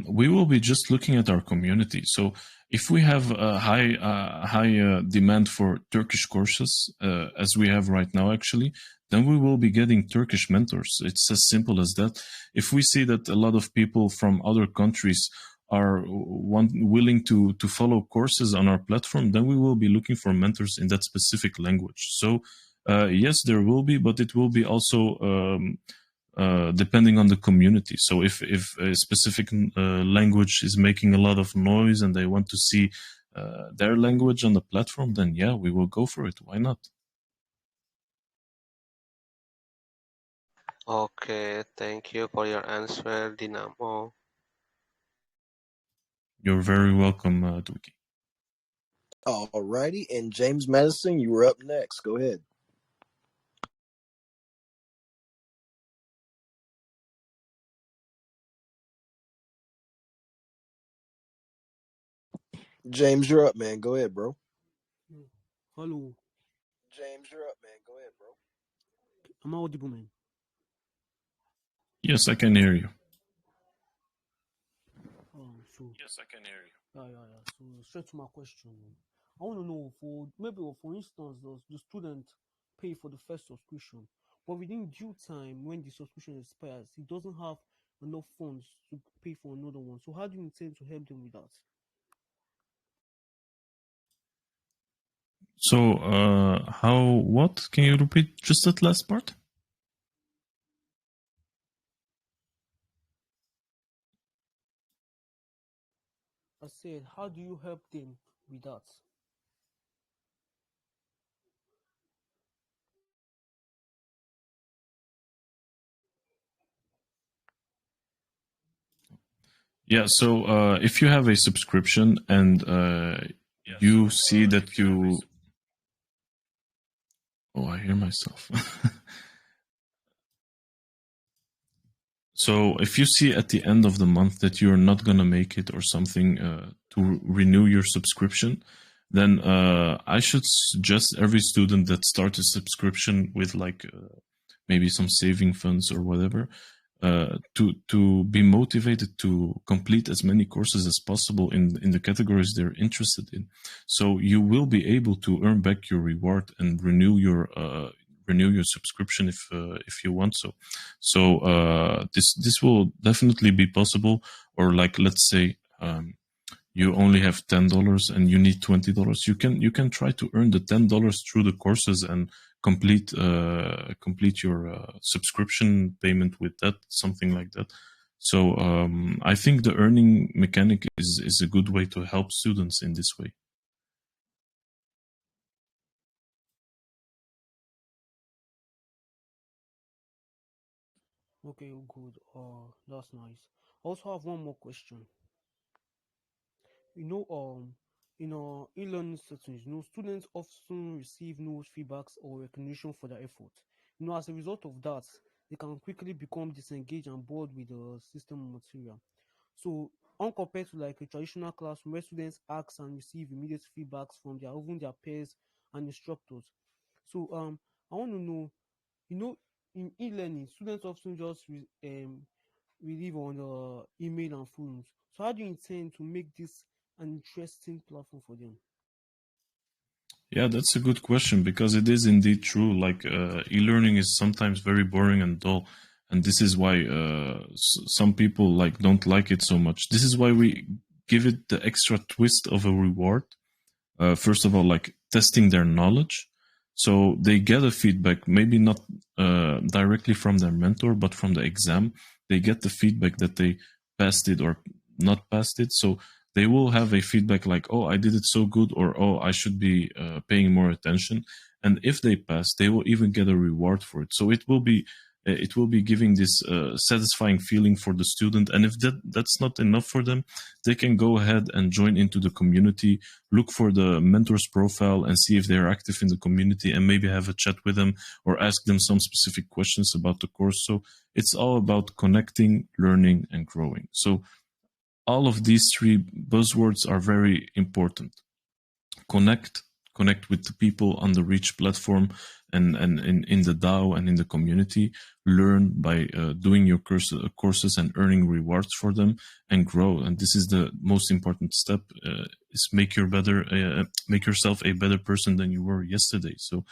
we will be just looking at our community. So if we have a high demand for Turkish courses, as we have right now, actually, then we will be getting Turkish mentors. It's as simple as that. If we see that a lot of people from other countries are willing to follow courses on our platform, then we will be looking for mentors in that specific language. So yes, there will be, but it will be also depending on the community. So if a specific language is making a lot of noise and they want to see their language on the platform, then yeah, we will go for it. Why not? Okay, thank you for your answer, Dinamo. You're very welcome, Duki. All righty, and James Madison, you were up next. Go ahead. James, you're up, man. Go ahead, bro. Hello, James, you're up, man. Go ahead, bro. am I audible, man? Yes, I can hear you. Yes, I can hear you. Yeah. So straight to my question. I want to know for instance, does the student pay for the first subscription, but within due time when the subscription expires, he doesn't have enough funds to pay for another one. So how do you intend to help them with that? So what? Can you repeat just that last part? I said, how do you help them with that? Yeah, so if you have a subscription and you see that you... Oh, I hear myself. So if you see at the end of the month that you're not going to make it or something to renew your subscription, then I should suggest every student that starts a subscription with like maybe some saving funds or whatever, to be motivated to complete as many courses as possible in the categories they're interested in. So you will be able to earn back your reward and renew your subscription if you want so. So this will definitely be possible. Or like, let's say you only have $10 and you need $20. You can try to earn the $10 through the courses and complete your subscription payment with that, something like that. So I think the earning mechanic is a good way to help students in this way. Okay, good. That's nice. I also have one more question. You know, in e-learning settings, students often receive no feedbacks or recognition for their effort. As a result of that, they can quickly become disengaged and bored with the system material. So, uncompared to like a traditional classroom where students ask and receive immediate feedbacks from even their peers and instructors. So, I want to know, you know, in e-learning, students often just relieve on email and forums. So, how do you intend to make this an interesting platform for them? Yeah, that's a good question because it is indeed true. Like e-learning is sometimes very boring and dull, and this is why some people like don't like it so much. This is why we give it the extra twist of a reward. First of all, like testing their knowledge, so they get a feedback, maybe not directly from their mentor, but from the exam. They get the feedback that they passed it or not passed it. So they will have a feedback like, oh, I did it so good, or oh, I should be paying more attention. And if they pass, they will even get a reward for it. So it will be giving this satisfying feeling for the student. And if that's not enough for them, they can go ahead and join into the community, look for the mentor's profile and see if they're active in the community, and maybe have a chat with them or ask them some specific questions about the course. So it's all about connecting, learning, and growing. So all of these three buzzwords are very important. Connect with the people on the Reach platform and in the DAO and in the community. Learn by doing your courses and earning rewards for them, and grow. And this is the most important step: is make yourself a better person than you were yesterday. So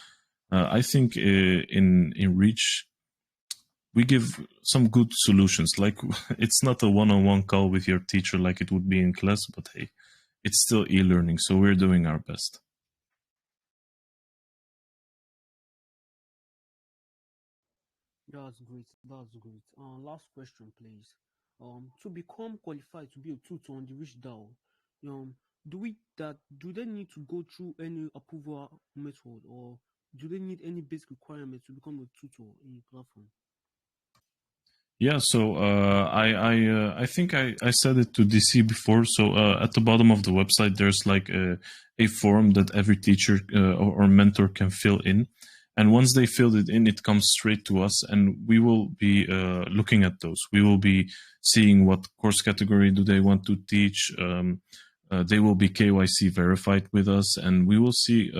I think in Reach we give some good solutions. Like it's not a one-on-one call with your teacher like it would be in class, but hey, it's still e-learning, so we're doing our best. That's great. That's great. Last question, please. To become qualified to be a tutor on the Rich DAO, um, do they need to go through any approval method, or do they need any basic requirements to become a tutor in the platform? Yeah, so I think I said it to DC before. So at the bottom of the website, there's like a form that every teacher or mentor can fill in. And once they filled it in, it comes straight to us, and we will be looking at those. We will be seeing what course category do they want to teach. They will be KYC verified with us, and we will see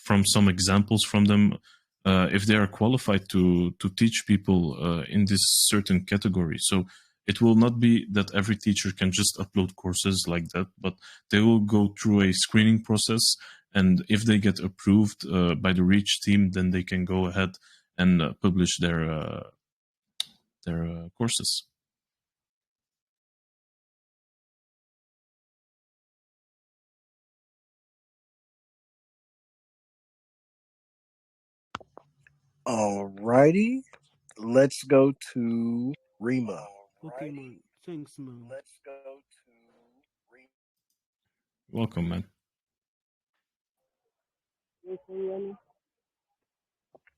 from some examples from them if they are qualified to teach people in this certain category. So it will not be that every teacher can just upload courses like that, but they will go through a screening process. And if they get approved by the Reach team, then they can go ahead and publish their courses. Alrighty, let's go to Rima. Okay, man. Thanks, man. Welcome, man.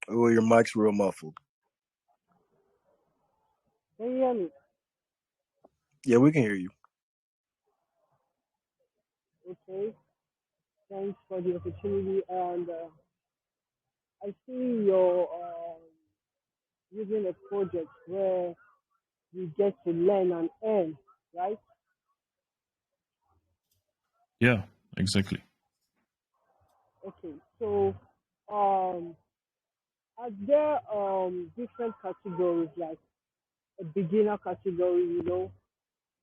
Oh, your mic's real muffled. Can you hear me? Yeah, we can hear you. Okay. Thanks for the opportunity. And I see you're using a project where you get to learn and earn, right? Yeah, exactly. Okay. So, are there different categories, like a beginner category? Do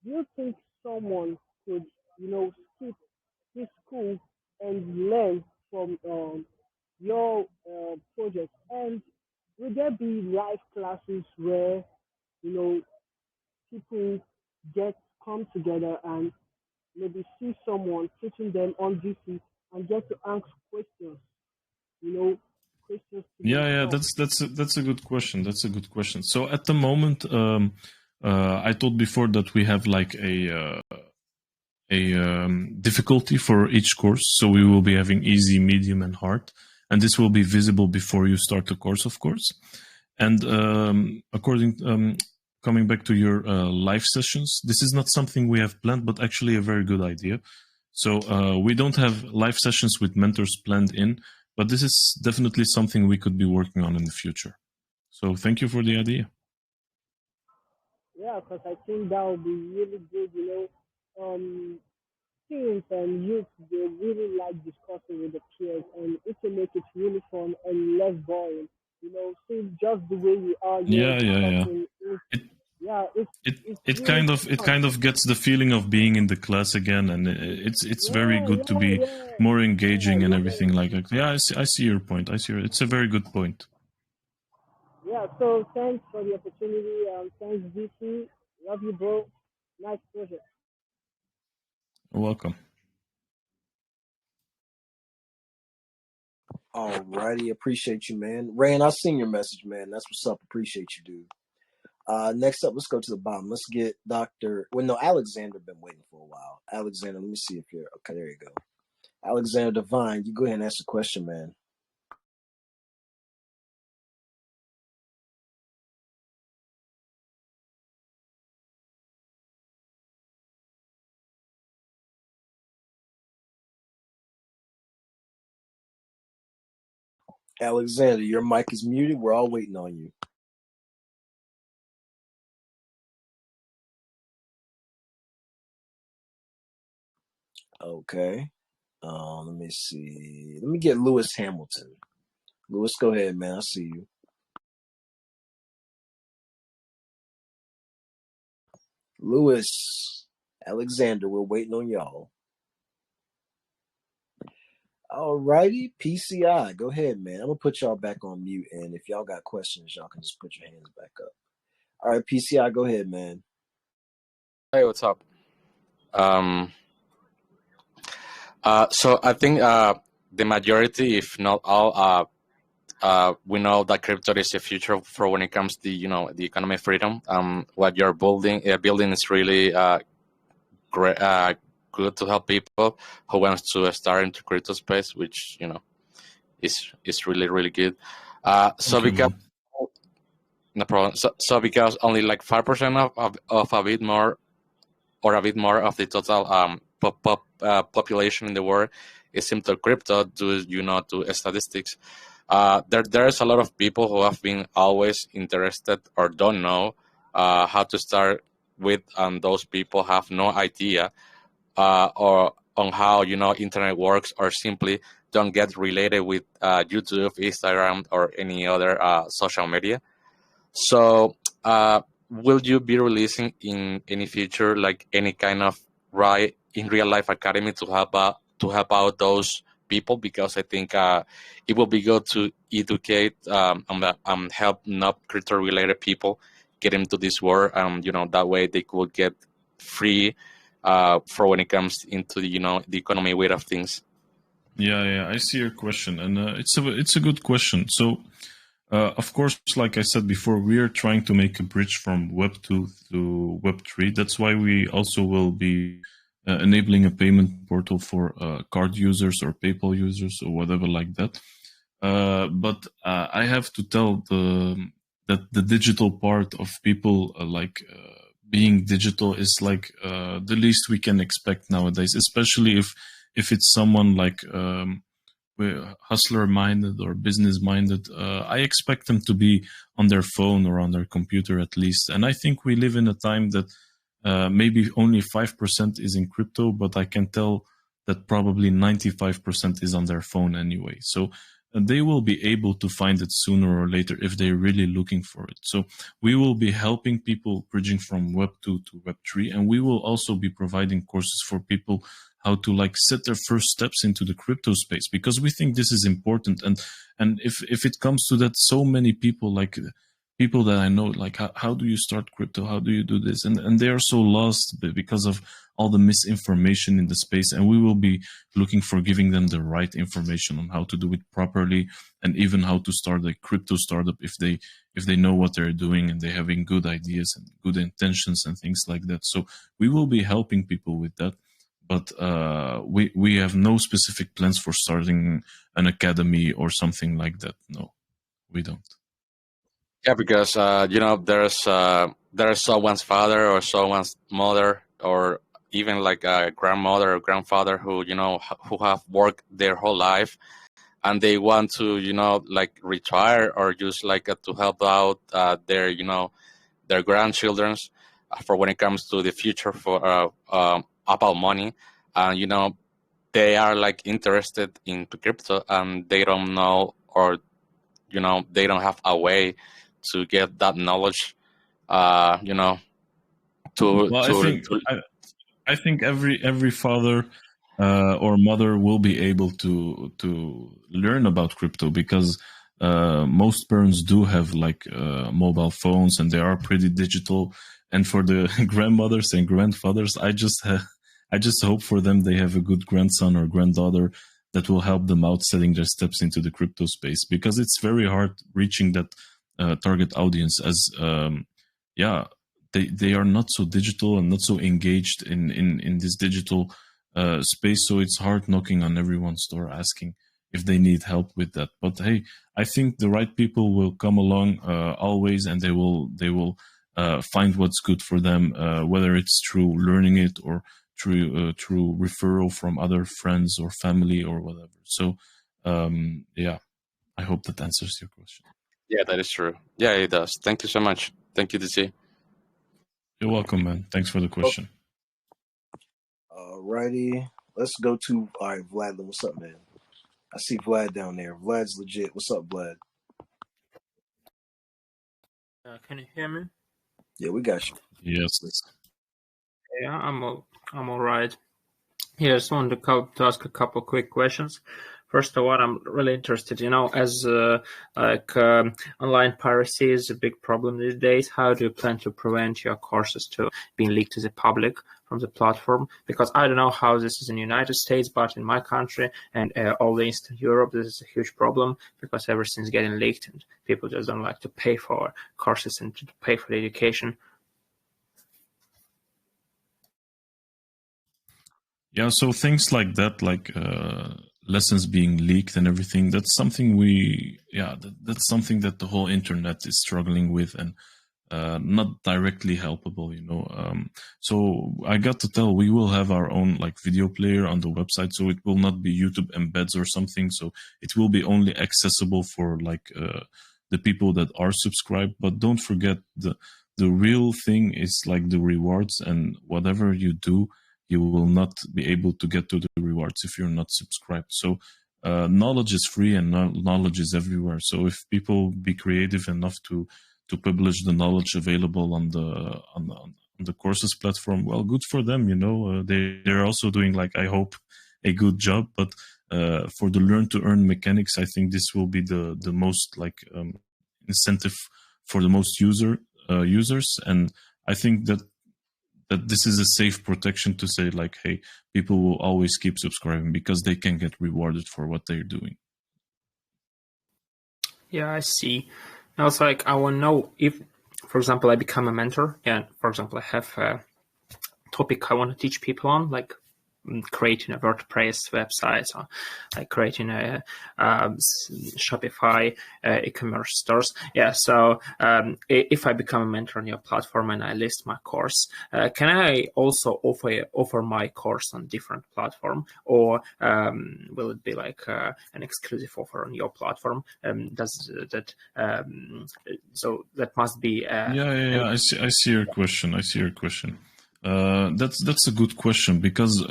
you think someone could, skip this school and learn from your project? And will there be live classes where people get come together and maybe see someone teaching them on duty and get to ask questions, you know, questions to Yeah, themselves? that's a good question. That's a good question. So at the moment, I told before that we have like a difficulty for each course. So we will be having easy, medium, and hard, and this will be visible before you start the course, of course. And coming back to your live sessions, this is not something we have planned, but actually a very good idea. So we don't have live sessions with mentors planned in, but this is definitely something we could be working on in the future. So thank you for the idea. Yeah, because I think that would be really good. Teens and youth, they really like discussing with the peers, and it will make it really fun and less boring. See just the way we are here Yeah, yeah, yeah. discussing. Yeah, it's It really kind of gets the feeling of being in the class again, and it's very yeah, good to yeah, be yeah, more yeah, engaging and yeah. everything like that. Yeah, I see your point. It's a very good point. Yeah, so thanks for the opportunity. Thanks, DC. Love you, bro. Nice project. Welcome. Alrighty, appreciate you, man. Rand, I seen your message, man. That's what's up. Appreciate you, dude. Next up, let's go to the bottom. Let's get Dr. Well, no, Alexander been waiting for a while. Alexander, let me see if you're okay. There you go. Alexander Divine, you go ahead and ask the question, man. Alexander, your mic is muted. We're all waiting on you. Okay. Let me see. Let me get Lewis Hamilton. Lewis, go ahead, man. I see you. Lewis, Alexander, we're waiting on y'all. Alrighty, PCI, go ahead, man. I'm gonna put y'all back on mute, and if y'all got questions, y'all can just put your hands back up. All right, PCI, go ahead, man. Hey, what's up? So I think the majority, if not all, we know that crypto is the future for when it comes to the economic freedom. What you're building is really great, good to help people who wants to start into crypto space, which is really good. So because Man. no problem. So because only like 5% of a bit more or a bit more of the total population in the world is into crypto due to statistics. There's a lot of people who have been always interested or don't know how to start with, and those people have no idea or on how internet works, or simply don't get related with YouTube, Instagram, or any other social media. So will you be releasing in any future like any kind of in real life academy to help out those people? Because I think it will be good to educate and help not crypto related people get into this world. That way they could get free for when it comes into the economy weight of things. Yeah, I see your question, and it's a good question. So, of course, like I said before, we are trying to make a bridge from Web 2 to Web 3. That's why we also will be enabling a payment portal for card users or PayPal users or whatever like that. But I have to tell that the digital part of people being digital is like the least we can expect nowadays, especially if it's someone like hustler minded or business minded. I expect them to be on their phone or on their computer at least. And I think we live in a time that maybe only 5% is in crypto, but I can tell that probably 95% is on their phone anyway. So they will be able to find it sooner or later if they're really looking for it. So we will be helping people bridging from Web 2 to Web 3, and we will also be providing courses for people how to like set their first steps into the crypto space, because we think this is important. And if it comes to that, so many people like people that I know, like how do you start crypto? How do you do this? And they are so lost because of all the misinformation in the space. And we will be looking for giving them the right information on how to do it properly, and even how to start a crypto startup if they know what they're doing and they're having good ideas and good intentions and things like that. So we will be helping people with that. But we have no specific plans for starting an academy or something like that. No, we don't. Yeah, because there's someone's father or someone's mother or even like a grandmother or grandfather who who have worked their whole life, and they want to like retire or just like to help out their grandchildren's for when it comes to the future for about money, and they are like interested into crypto and they don't know, or they don't have a way to get that knowledge, you know to Well, to, to I think every father or mother will be able to learn about crypto, because most parents do have like mobile phones and they are pretty digital. And for the grandmothers and grandfathers, I just hope for them they have a good grandson or granddaughter that will help them out setting their steps into the crypto space, because it's very hard reaching that target audience, as yeah, they are not so digital and not so engaged in this digital space. So it's hard knocking on everyone's door asking if they need help with that. But hey, I think the right people will come along always, and they will find what's good for them, whether it's through learning it or through referral from other friends or family or whatever. So yeah, I hope that answers your question. yeah, that is true. Yeah, it does. Thank you so much. Thank you, DC. You're welcome, man. Thanks for the question. Alrighty. Let's go to Vlad. What's up, man? I see Vlad down there. Vlad's legit. What's up, Vlad? Can you hear me? Yeah, we got you. Yes. Yeah, I'm all right. Yeah, I just wanted to ask a couple quick questions. First of all, I'm really interested, as online piracy is a big problem these days. How do you plan to prevent your courses to being leaked to the public from the platform? Because I don't know how this is in the United States, but in my country and all the Eastern Europe, this is a huge problem because everything's getting leaked and people just don't like to pay for courses and to pay for the education. Yeah, so things like that, like lessons being leaked and everything, that's something that's something that the whole internet is struggling with, and not directly helpable, so I got to tell, we will have our own like video player on the website, so it will not be YouTube embeds or something, so it will be only accessible for like the people that are subscribed. But don't forget, the real thing is like the rewards, and whatever you do, you will not be able to get to the rewards if you're not subscribed. So knowledge is free and knowledge is everywhere. So if people be creative enough to publish the knowledge available on the courses platform, well, good for them. They're also doing, like, I hope, a good job. But for the learn to earn mechanics, I think this will be the most like incentive for the most users, and I think that this is a safe protection to say, like, hey, people will always keep subscribing because they can get rewarded for what they're doing. Yeah, I see. Also, like, I want to know if, for example, I become a mentor and, for example, I have a topic I want to teach people on, like creating a WordPress website, or like creating a Shopify e-commerce stores. Yeah, so if I become a mentor on your platform and I list my course, can I also offer my course on different platform, or will it be like an exclusive offer on your platform? So that must be. Yeah. I see your question. That's a good question, because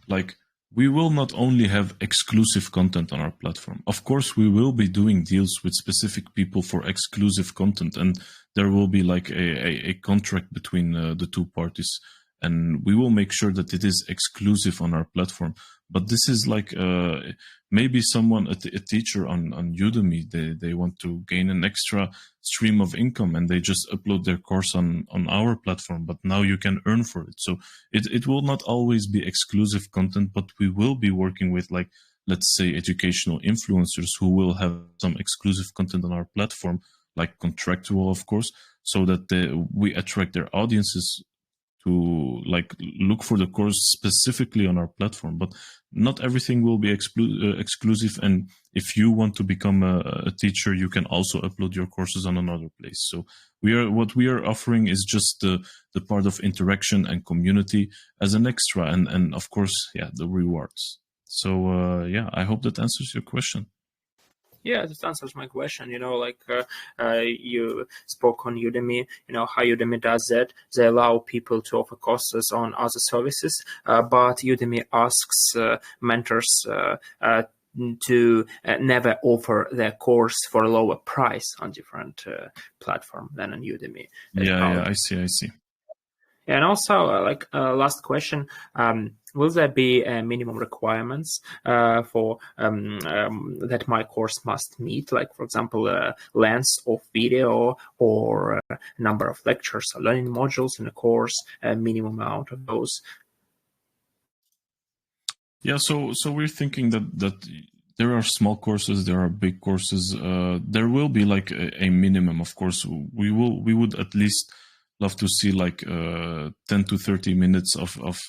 like, we will not only have exclusive content on our platform. Of course, we will be doing deals with specific people for exclusive content, and there will be like a contract between the two parties, and we will make sure that it is exclusive on our platform. But this is like maybe someone, a teacher on Udemy, they want to gain an extra stream of income, and they just upload their course on our platform, but now you can earn for it. So it will not always be exclusive content, but we will be working with, like, let's say, educational influencers who will have some exclusive content on our platform, like contractual, of course, so that we attract their audiences like look for the course specifically on our platform. But not everything will be exclusive, and if you want to become a teacher, you can also upload your courses on another place. So what we are offering is just the part of interaction and community as an extra, and of course, yeah, the rewards. So yeah, I hope that answers your question. Yeah, this answers my question. You spoke on Udemy, how Udemy does that. They allow people to offer courses on other services, but Udemy asks mentors to never offer their course for a lower price on different platform than on Udemy. Yeah, I see. And also, last question, will there be minimum requirements for that my course must meet? Like, for example, length of video or number of lectures or learning modules in a course, a minimum amount of those? Yeah, so we're thinking that there are small courses, there are big courses. There will be like a minimum, of course. We would at least love to see like 10 to 30 minutes of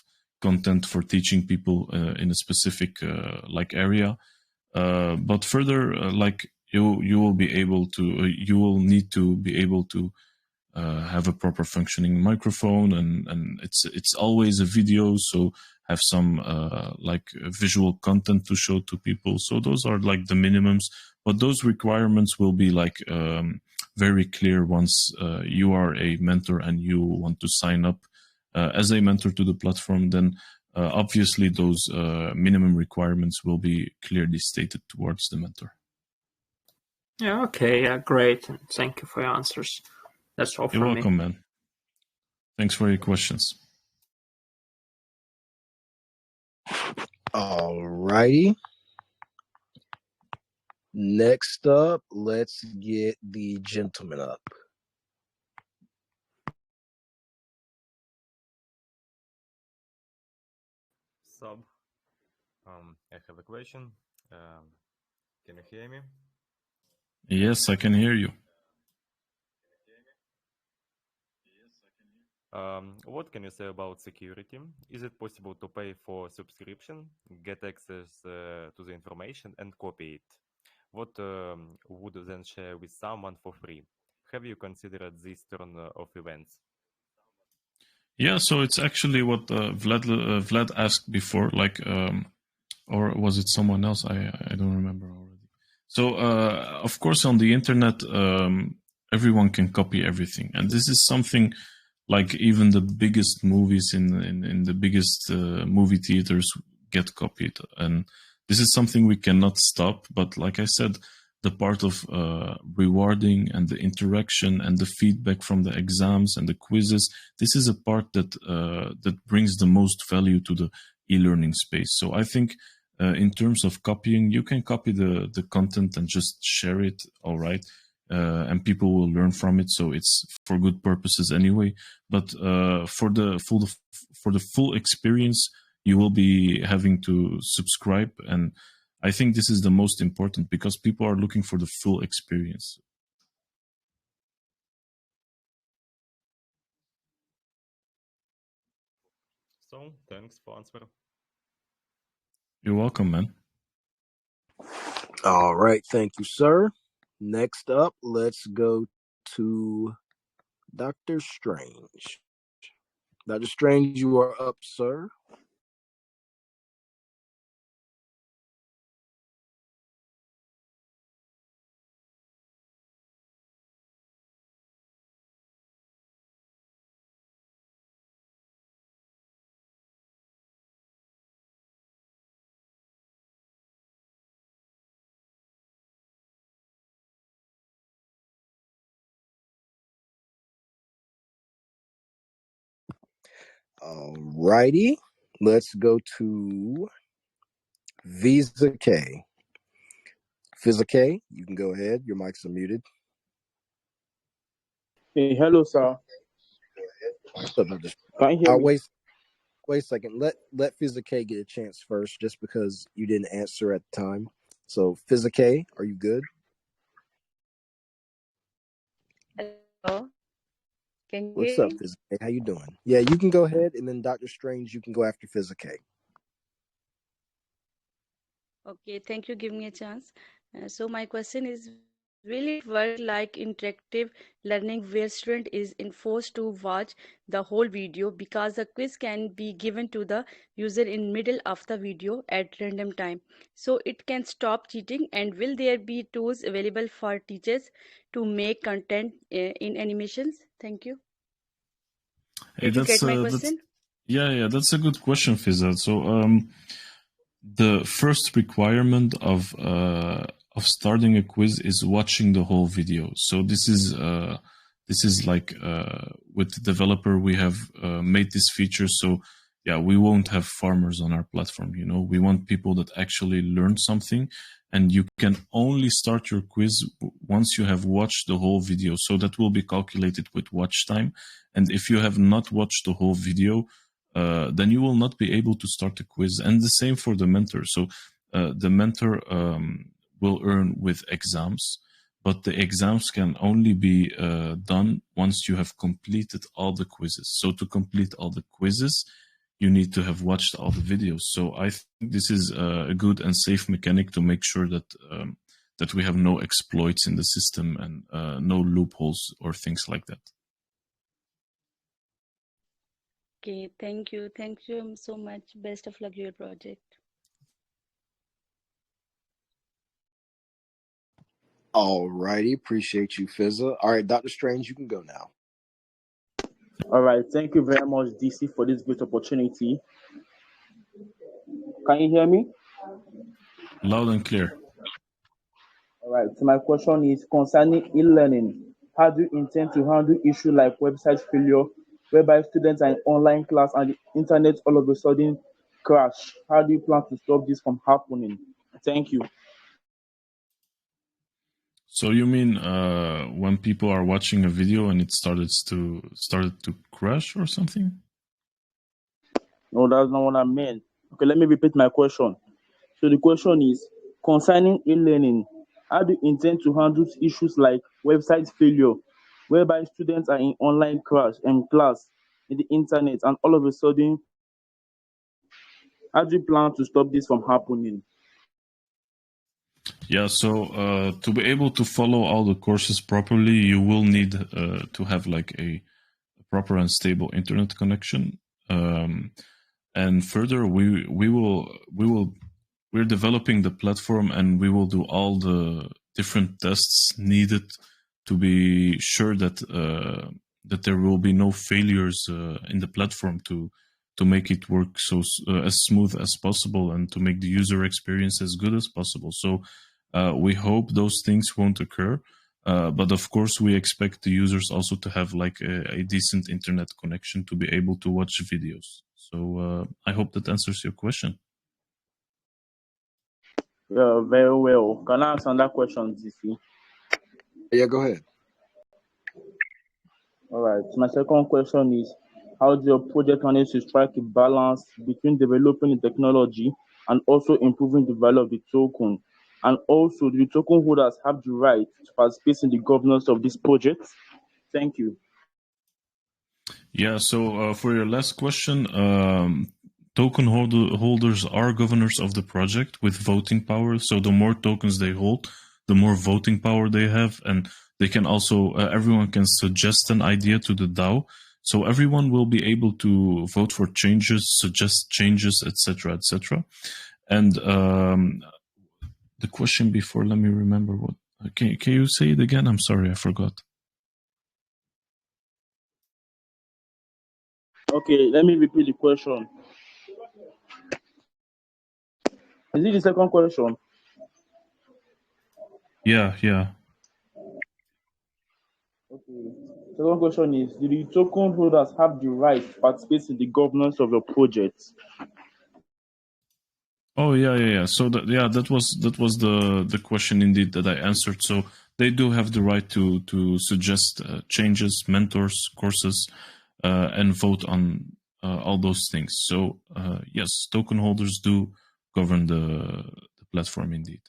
content for teaching people in a specific like area. But further, like you will be able to, you will need to be able to have a proper functioning microphone, and it's always a video, so have some like visual content to show to people. So those are like the minimums, but those requirements will be like very clear once you are a mentor and you want to sign up as a mentor to the platform. Then obviously those minimum requirements will be clearly stated towards the mentor. Yeah, okay, yeah, great. Thank you for your answers. That's all from me. You're welcome, man. Thanks for your questions. All righty. Next up, let's get the gentleman up. So, I have a question. Can you hear me? Yes, I can hear you. What can you say about security? Is it possible to pay for subscription, get access to the information, and copy it? What would you then share with someone for free? Have you considered this turn of events? Yeah, so it's actually what Vlad asked before, like, or was it someone else? I don't remember already. So of course, on the internet, everyone can copy everything, and this is something like even the biggest movies in the biggest movie theaters get copied, and this is something we cannot stop. But like I said, the part of rewarding and the interaction and the feedback from the exams and the quizzes, this is a part that that brings the most value to the e-learning space. So I think in terms of copying, you can copy the content and just share it, all right, and people will learn from it. So it's for good purposes anyway. But for the full experience, you will be having to subscribe, and I think this is the most important because people are looking for the full experience. So, thanks for answer. You're welcome, man. All right, thank you, sir. Next up, let's go to Dr. Strange. Dr. Strange, you are up, sir. All righty, let's go to Visa K. Visa K, you can go ahead. Your mic's unmuted. Hey, hello, sir. So, Dr. Can you hear me? Wait a second. Let Visa K get a chance first, just because you didn't answer at the time. So, Visa K, are you good? Hello. Can you What's hear up, me? Fizz K? How you doing? Yeah, you can go ahead, and then Dr. Strange, you can go after Fizz K. Okay, thank you giving me a chance. So my question is, will it work like interactive learning where student is enforced to watch the whole video because the quiz can be given to the user in middle of the video at random time. So it can stop cheating, and will there be tools available for teachers to make content in animations? Thank you. Hey, Did you get my that's question? yeah, that's a good question, Fizad. So the first requirement of starting a quiz is watching the whole video. So this is like with the developer we have made this feature. So yeah, we won't have farmers on our platform. You know, we want people that actually learn something, and you can only start your quiz once you have watched the whole video. So that will be calculated with watch time. And if you have not watched the whole video, then you will not be able to start the quiz. And the same for the mentor. So the mentor will earn with exams, but the exams can only be done once you have completed all the quizzes. So to complete all the quizzes, you need to have watched all the videos. So I think this is a good and safe mechanic to make sure that that we have no exploits in the system and no loopholes or things like that. Okay, thank you. Thank you so much. Best of luck with your project. All righty, appreciate you, Fizza. All right, Dr. Strange, you can go now. All right. Thank you very much, DC, for this great opportunity. Can you hear me? Loud and clear. All right. So my question is concerning e-learning. How do you intend to handle issue like website failure, whereby students are in online class and the internet all of a sudden crash? How do you plan to stop this from happening? Thank you. So you mean when people are watching a video and it started to crash or something? No, that's not what I meant. Okay, let me repeat my question. So the question is concerning e-learning, how do you intend to handle issues like website failure, whereby students are in online class in the internet, and all of a sudden, how do you plan to stop this from happening? Yeah, so to be able to follow all the courses properly, you will need to have like a proper and stable internet connection. And further, we're developing the platform, and we will do all the different tests needed to be sure that that there will be no failures in the platform to make it work so as smooth as possible and to make the user experience as good as possible. So we hope those things won't occur. But of course, we expect the users also to have like a decent internet connection to be able to watch videos. So I hope that answers your question. Yeah, very well. Can I ask another question, DC? Yeah, go ahead. All right. So my second question is, how do your project manage to strike a balance between developing the technology and also improving the value of the token? And also, do the token holders have the right to participate in the governance of this project? Thank you. Yeah, so for your last question, token holders are governors of the project with voting power. So the more tokens they hold, the more voting power they have. And they can also, everyone can suggest an idea to the DAO. So everyone will be able to vote for changes, suggest changes, etc., etc. And the question before, let me remember what. Can you say it again? I'm sorry, I forgot. Okay, let me repeat the question. Is it the second question? Yeah. Okay. Second question is, do the token holders have the right to participate in the governance of your project? Oh yeah. So that was the question indeed that I answered. So they do have the right to suggest changes, mentors, courses, and vote on all those things. So yes, token holders do govern the platform indeed.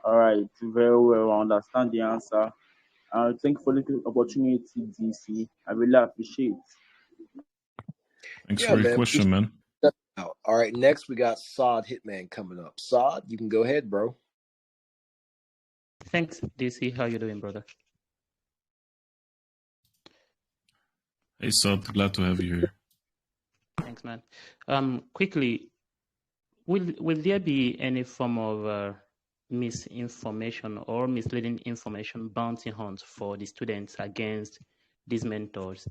All right, very well. I understand the answer. Thank you for the opportunity, DC. I really appreciate. Thanks Yeah, for your man. question, man. All right, next we got Sod Hitman coming up. Sod, you can go ahead, bro. Thanks, DC. How you doing, brother? Hey, Sod, glad to have you here. Thanks, man. Quickly, will there be any form of misinformation or misleading information bounty hunt for the students against these mentors?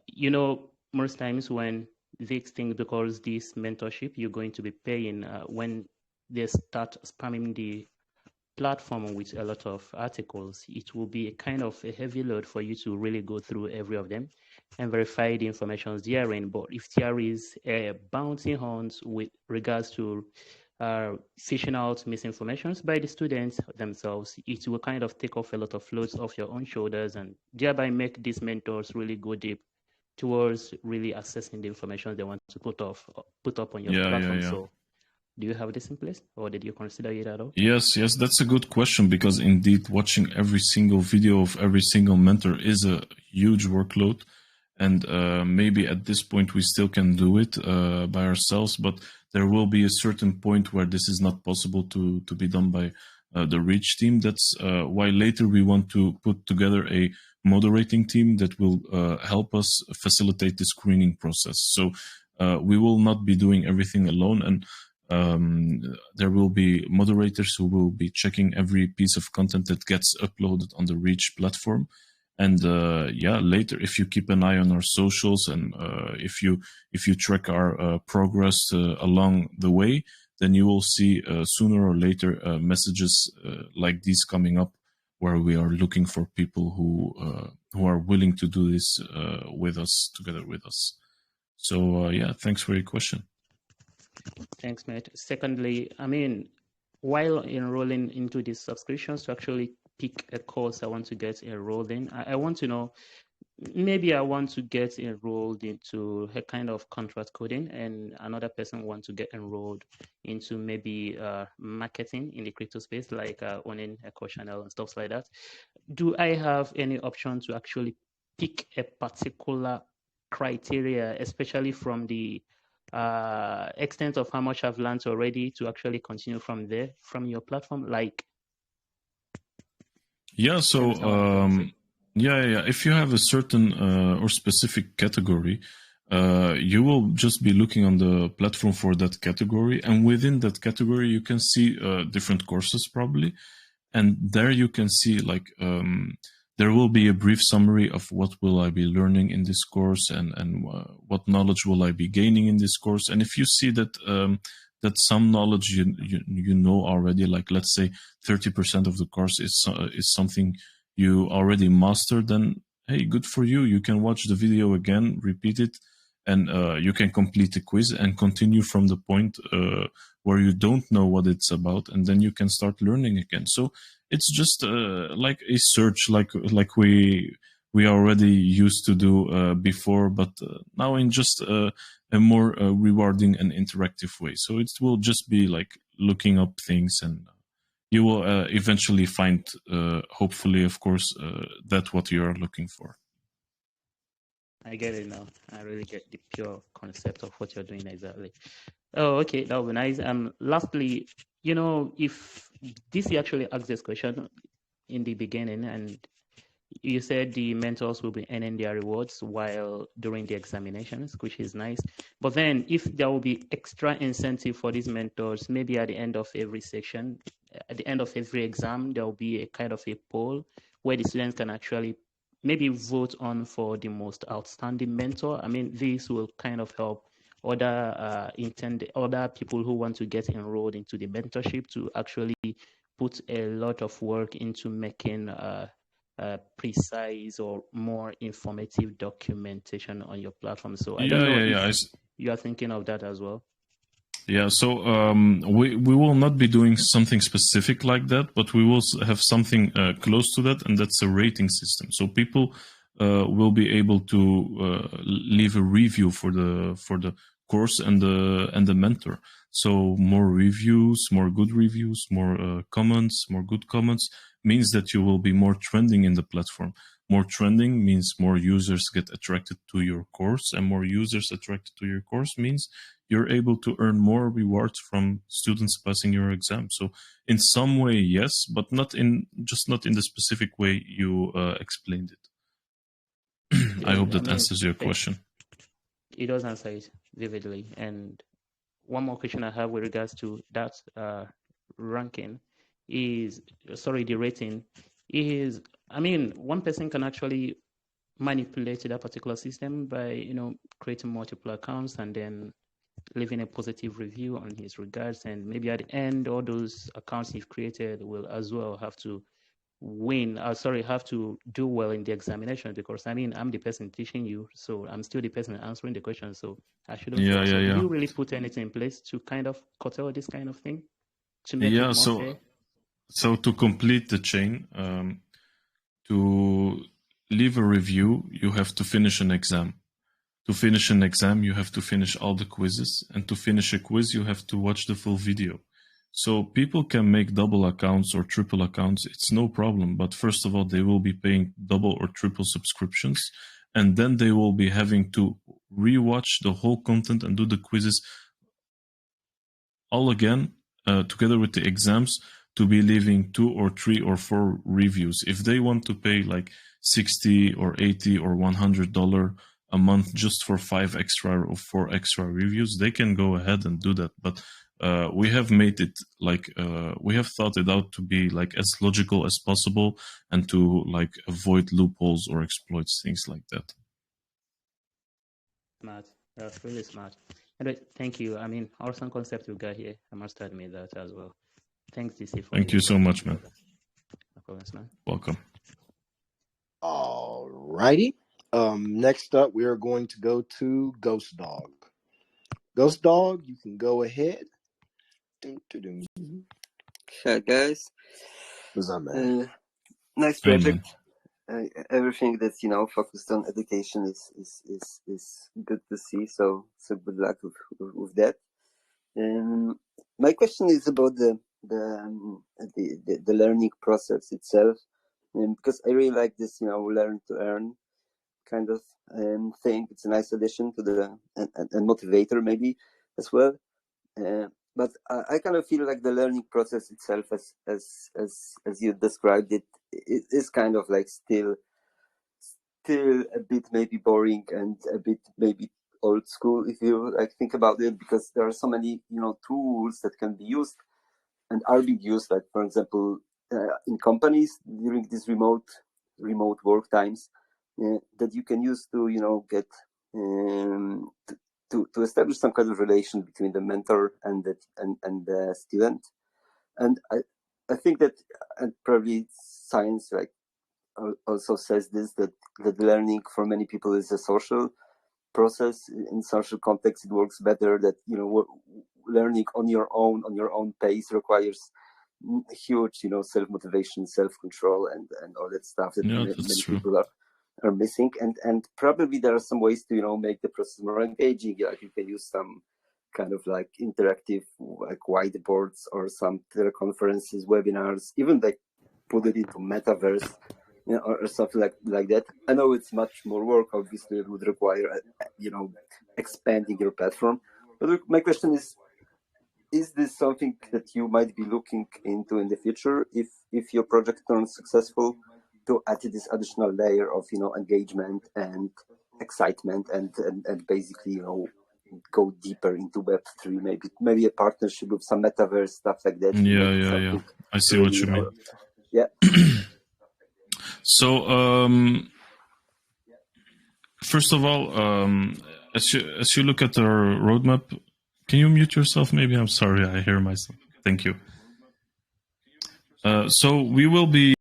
You know, most times when these things, because this mentorship, you're going to be paying when they start spamming the platform with a lot of articles, it will be a kind of a heavy load for you to really go through every of them and verify the information therein. But if there is a bounty hunt with regards to fishing out misinformations by the students themselves, it will kind of take off a lot of loads off your own shoulders and thereby make these mentors really go deep towards really assessing the information they want to put up on your platform. So do you have this in place, or did you consider it at all? Yes, that's a good question, because indeed watching every single video of every single mentor is a huge workload. And maybe at this point we still can do it by ourselves, but there will be a certain point where this is not possible to be done by the Reach team. That's why later we want to put together a moderating team that will help us facilitate the screening process. So we will not be doing everything alone, and there will be moderators who will be checking every piece of content that gets uploaded on the Reach platform. And later, if you keep an eye on our socials and if you track our progress along the way, then you will see sooner or later messages like these coming up, where we are looking for people who are willing to do this with us, together with us. So thanks for your question. Thanks, mate. Secondly, I mean, while enrolling into these subscriptions to actually pick a course I want to get enrolled in, I want to know, maybe I want to get enrolled into a kind of contract coding, and another person wants to get enrolled into maybe marketing in the crypto space, like owning a core channel and stuff like that. Do I have any option to actually pick a particular criteria, especially from the extent of how much I've learned already, to actually continue from there, from your platform? Like, so if you have a certain or specific category, you will just be looking on the platform for that category, and within that category you can see different courses probably, and there you can see like there will be a brief summary of what will I be learning in this course, and what knowledge will I be gaining in this course. And if you see that that some knowledge you know already, like let's say 30% of the course is something you already mastered, then hey, good for you. You can watch the video again, repeat it, and you can complete the quiz and continue from the point where you don't know what it's about, and then you can start learning again. So it's just like a search, like we already used to do before, but now in just a more rewarding and interactive way. So it will just be like looking up things, and you will eventually find, hopefully, of course, that what you are looking for. I get it now. I really get the pure concept of what you're doing exactly. Oh, okay, that would be nice. Lastly, you know, if DC actually asked this question in the beginning, and you said the mentors will be earning their rewards while during the examinations, which is nice. But then if there will be extra incentive for these mentors, maybe at the end of every section, at the end of every exam, there will be a kind of a poll where the students can actually maybe vote on for the most outstanding mentor. I mean, this will kind of help other people who want to get enrolled into the mentorship to actually put a lot of work into making precise or more informative documentation on your platform. So I don't know if you are thinking of that as well. Yeah, so we will not be doing something specific like that, but we will have something close to that, and that's a rating system. So people will be able to leave a review for the course and the mentor. So more reviews, more good reviews, more comments, more good comments means that you will be more trending in the platform. More trending means more users get attracted to your course, and more users attracted to your course means you're able to earn more rewards from students passing your exam. So in some way, yes, but not in the specific way you explained it. I hope that answers your question. It does answer it vividly. And one more question I have with regards to that ranking is, the rating is, one person can actually manipulate that particular system by, creating multiple accounts and then leaving a positive review on his regards. And maybe at the end, all those accounts he's created will as well have to have to do well in the examination, because I'm the person teaching you, so I'm still the person answering the question, so I shouldn't fail. So do you really put anything in place to kind of curtail this kind of thing, to make it more fair? So to complete the chain, to leave a review, you have to finish an exam. To finish an exam, you have to finish all the quizzes, and to finish a quiz, you have to watch the full video. So people can make double accounts or triple accounts. It's no problem. But first of all, they will be paying double or triple subscriptions. And then they will be having to rewatch the whole content and do the quizzes all again, together with the exams, to be leaving 2 or 3 or 4 reviews. If they want to pay like $60 or $80 or $100 a month just for 5 extra or 4 extra reviews, they can go ahead and do that. But we have made it like we have thought it out to be like as logical as possible and to like avoid loopholes or exploits, things like that. Smart. That's really smart. Anyway, thank you. Awesome concept you got here. I must admit that as well. Thanks, DC. Thank you so much, man. No problems, man. Welcome. All righty. Next up, we are going to go to Ghost Dog. Ghost Dog, you can go ahead. Hi, guys. What's up, man? Nice project. Everything that's focused on education is good to see. So good luck with that. My question is about the learning process itself, because I really like this learn to earn kind of thing. It's a nice addition to the and motivator maybe as well. But I kind of feel like the learning process itself, as you described it, is kind of like still a bit maybe boring and a bit maybe old school, if you like think about it, because there are so many tools that can be used and are being used, like for example in companies during these remote work times, that you can use to get to establish some kind of relation between the mentor and the student. And I think that, and probably science also says this, that learning for many people is a social process. In social context, it works better. That learning on your own pace requires huge self-motivation, self-control, and all that stuff that many people are missing. And probably there are some ways to make the process more engaging. Like you can use some kind of like interactive like whiteboards or some teleconferences, webinars, even like put it into metaverse, or something like that. I know it's much more work. Obviously, it would require expanding your platform. But my question is this something that you might be looking into in the future if your project turns successful, to add this additional layer of engagement and excitement and basically go deeper into Web3, maybe a partnership with some metaverse, stuff like that. Yeah. I see what you mean. Yeah. So first of all, as you look at our roadmap, can you mute yourself? Maybe I'm sorry, I hear myself. Thank you. So we will be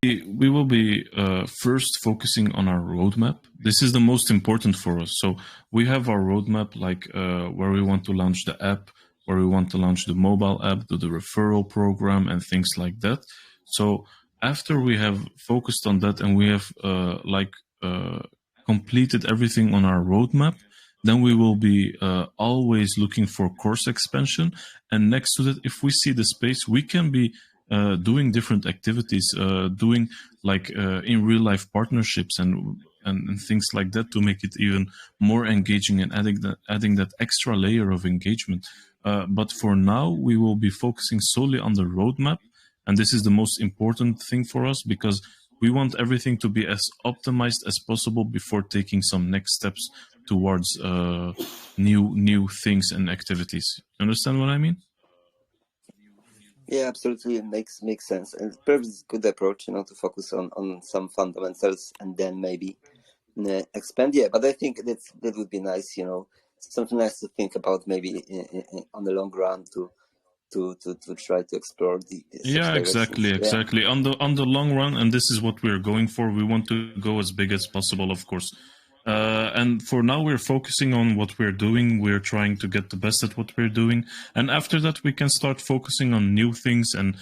first focusing on our roadmap. This is the most important for us. So we have our roadmap, like where we want to launch the app, where we want to launch the mobile app, do the referral program, and things like that. So after we have focused on that and we have completed everything on our roadmap, Then we will be always looking for course expansion. And next to that, if we see the space, we can be doing different activities, doing like in real life partnerships and things like that to make it even more engaging and adding that extra layer of engagement. But for now, we will be focusing solely on the roadmap. And this is the most important thing for us because we want everything to be as optimized as possible before taking some next steps towards new things and activities. Understand what I mean? Yeah, absolutely. It makes sense. And it's probably a good approach, to focus on some fundamentals and then maybe expand. Yeah, but I think that would be nice, something nice to think about maybe on the long run to try to explore the such directions. Exactly. On the long run, and this is what we're going for. We want to go as big as possible, of course. And for now, we're focusing on what we're doing. We're trying to get the best at what we're doing, and after that, we can start focusing on new things and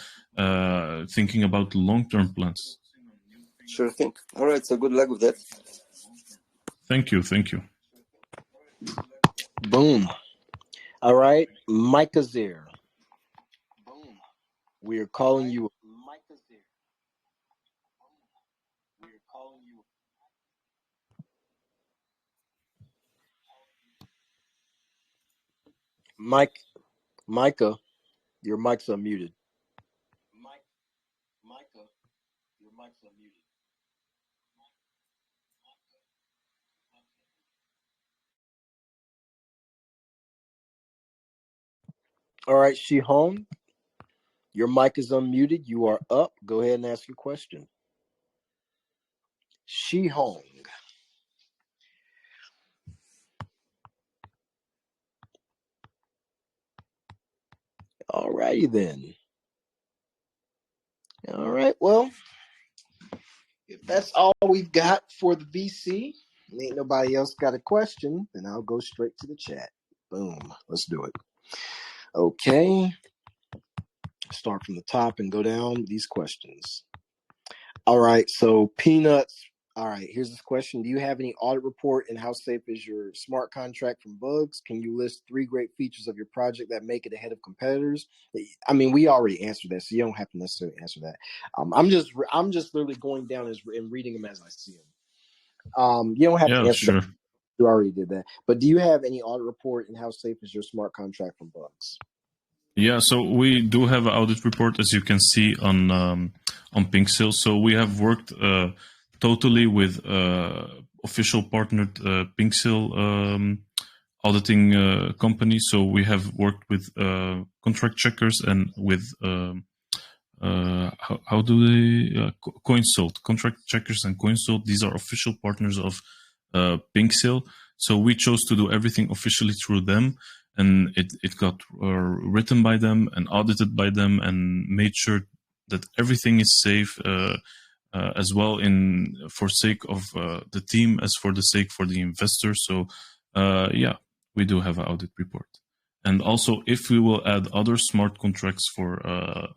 thinking about long-term plans. Sure thing. All right. So good luck with that. Thank you. Boom. All right, Mike Azir. We are calling you. Micah, your mic's unmuted. All right, Shihong, your mic is unmuted. You are up. Go ahead and ask your question. Shihong. All righty then. All right. Well, if that's all we've got for the VC, and ain't nobody else got a question, then I'll go straight to the chat. Boom. Let's do it. Okay. Start from the top and go down these questions. All right. So Peanuts. All right. Here's this question. Do you have any audit report and how safe is your smart contract from bugs? Can you list 3 great features of your project that make it ahead of competitors? I mean, we already answered that, so you don't have to necessarily answer that. I'm just literally going down and reading them as I see them. You don't have to answer that. You already did that. But do you have any audit report and how safe is your smart contract from bugs? Yeah, so we do have an audit report, as you can see on Pinksil. So we have worked totally with official partnered Pinksil auditing company. So we have worked with contract checkers and with how do they CoinSold, contract checkers and CoinSold. These are official partners of Pinksil. So we chose to do everything officially through them. And it got written by them and audited by them and made sure that everything is safe as well for sake of the team as for the sake for the investor. So yeah, we do have an audit report. And also, if we will add other smart contracts for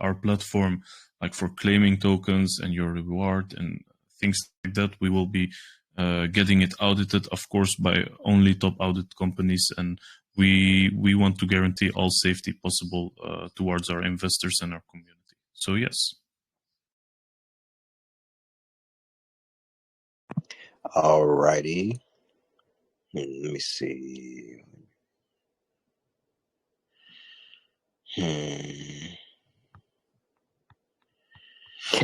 our platform, like for claiming tokens and your reward and things like that, we will be getting it audited, of course, by only top audit companies. And we want to guarantee all safety possible towards our investors and our community. So yes. All righty. Let me see.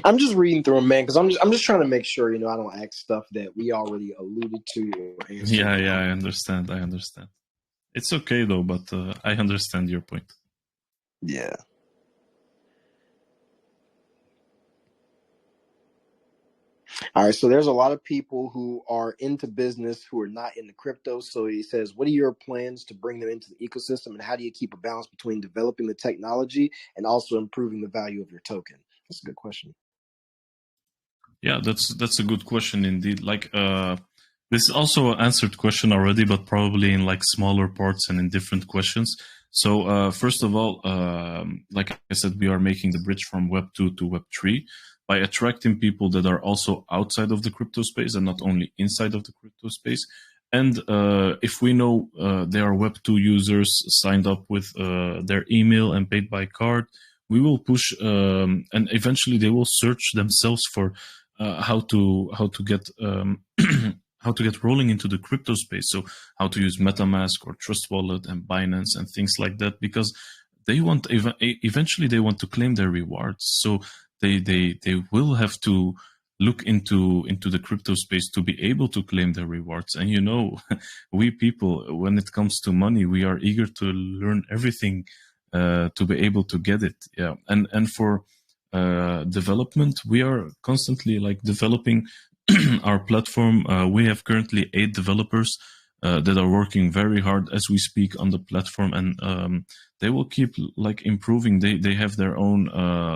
I'm just reading through them, man, because I'm just trying to make sure, I don't ask stuff that we already alluded to or answered. Yeah, I understand. It's okay though, but I understand your point. Yeah. All right, so there's a lot of people who are into business who are not into crypto. So he says, what are your plans to bring them into the ecosystem, and how do you keep a balance between developing the technology and also improving the value of your token? That's a good question. Yeah, that's a good question indeed. Like this is also an answered question already, but probably in like smaller parts and in different questions. So first of all, like I said, we are making the bridge from Web 2 to Web 3 by attracting people that are also outside of the crypto space and not only inside of the crypto space. And if we know they are Web2 users signed up with their email and paid by card, we will push, and eventually they will search themselves for how to get how to get rolling into the crypto space. So how to use MetaMask or Trust Wallet and Binance and things like that, because they want eventually they want to claim their rewards. So they will have to look into the crypto space to be able to claim their rewards. And we people, when it comes to money, we are eager to learn everything to be able to get it. Yeah, and for development, we are constantly like developing our platform. We have currently 8 developers that are working very hard as we speak on the platform, and they will keep like improving. They have their own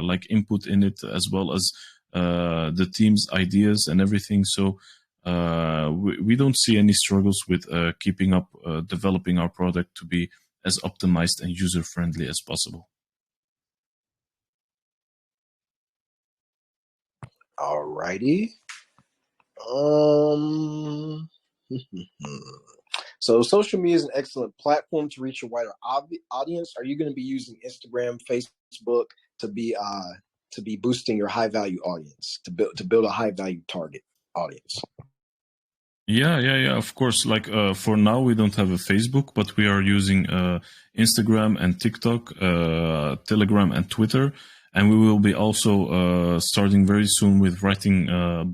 like input in it, as well as the team's ideas and everything. So we don't see any struggles with keeping up developing our product to be as optimized and user friendly as possible. Alrighty. So social media is an excellent platform to reach a wider audience. Are you going to be using Instagram, Facebook to be boosting your high value audience, to build a high value target audience? Yeah, of course. Like for now, we don't have a Facebook, but we are using Instagram and TikTok, Telegram and Twitter. And we will be also starting very soon with writing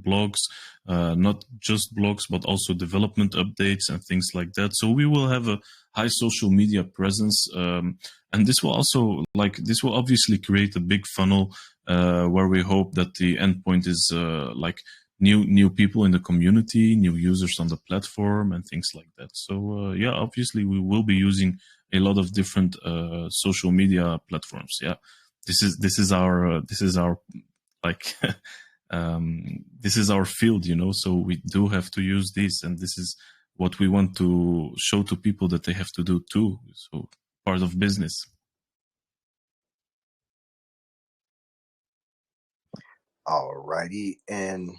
blogs, not just blogs, but also development updates and things like that. So we will have a high social media presence. And this will obviously create a big funnel where we hope that the endpoint is like new people in the community, new users on the platform, and things like that. So yeah, obviously we will be using a lot of different social media platforms. Yeah, this is our like this is our field, So we do have to use this, and this is what we want to show to people that they have to do too. So part of business. Alrighty, and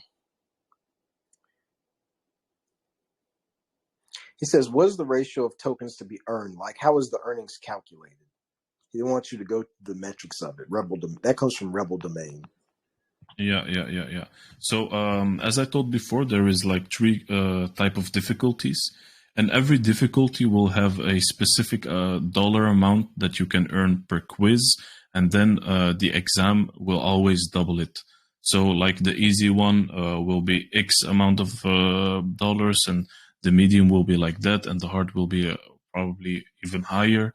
he says, what is the ratio of tokens to be earned? Like, how is the earnings calculated? He wants you to go to the metrics of it. That comes from Rebel Domain. Yeah. So as I told before, there is like 3 type of difficulties, and every difficulty will have a specific dollar amount that you can earn per quiz, and then the exam will always double it. So like the easy one will be X amount of dollars, and the medium will be like that, and the hard will be probably even higher.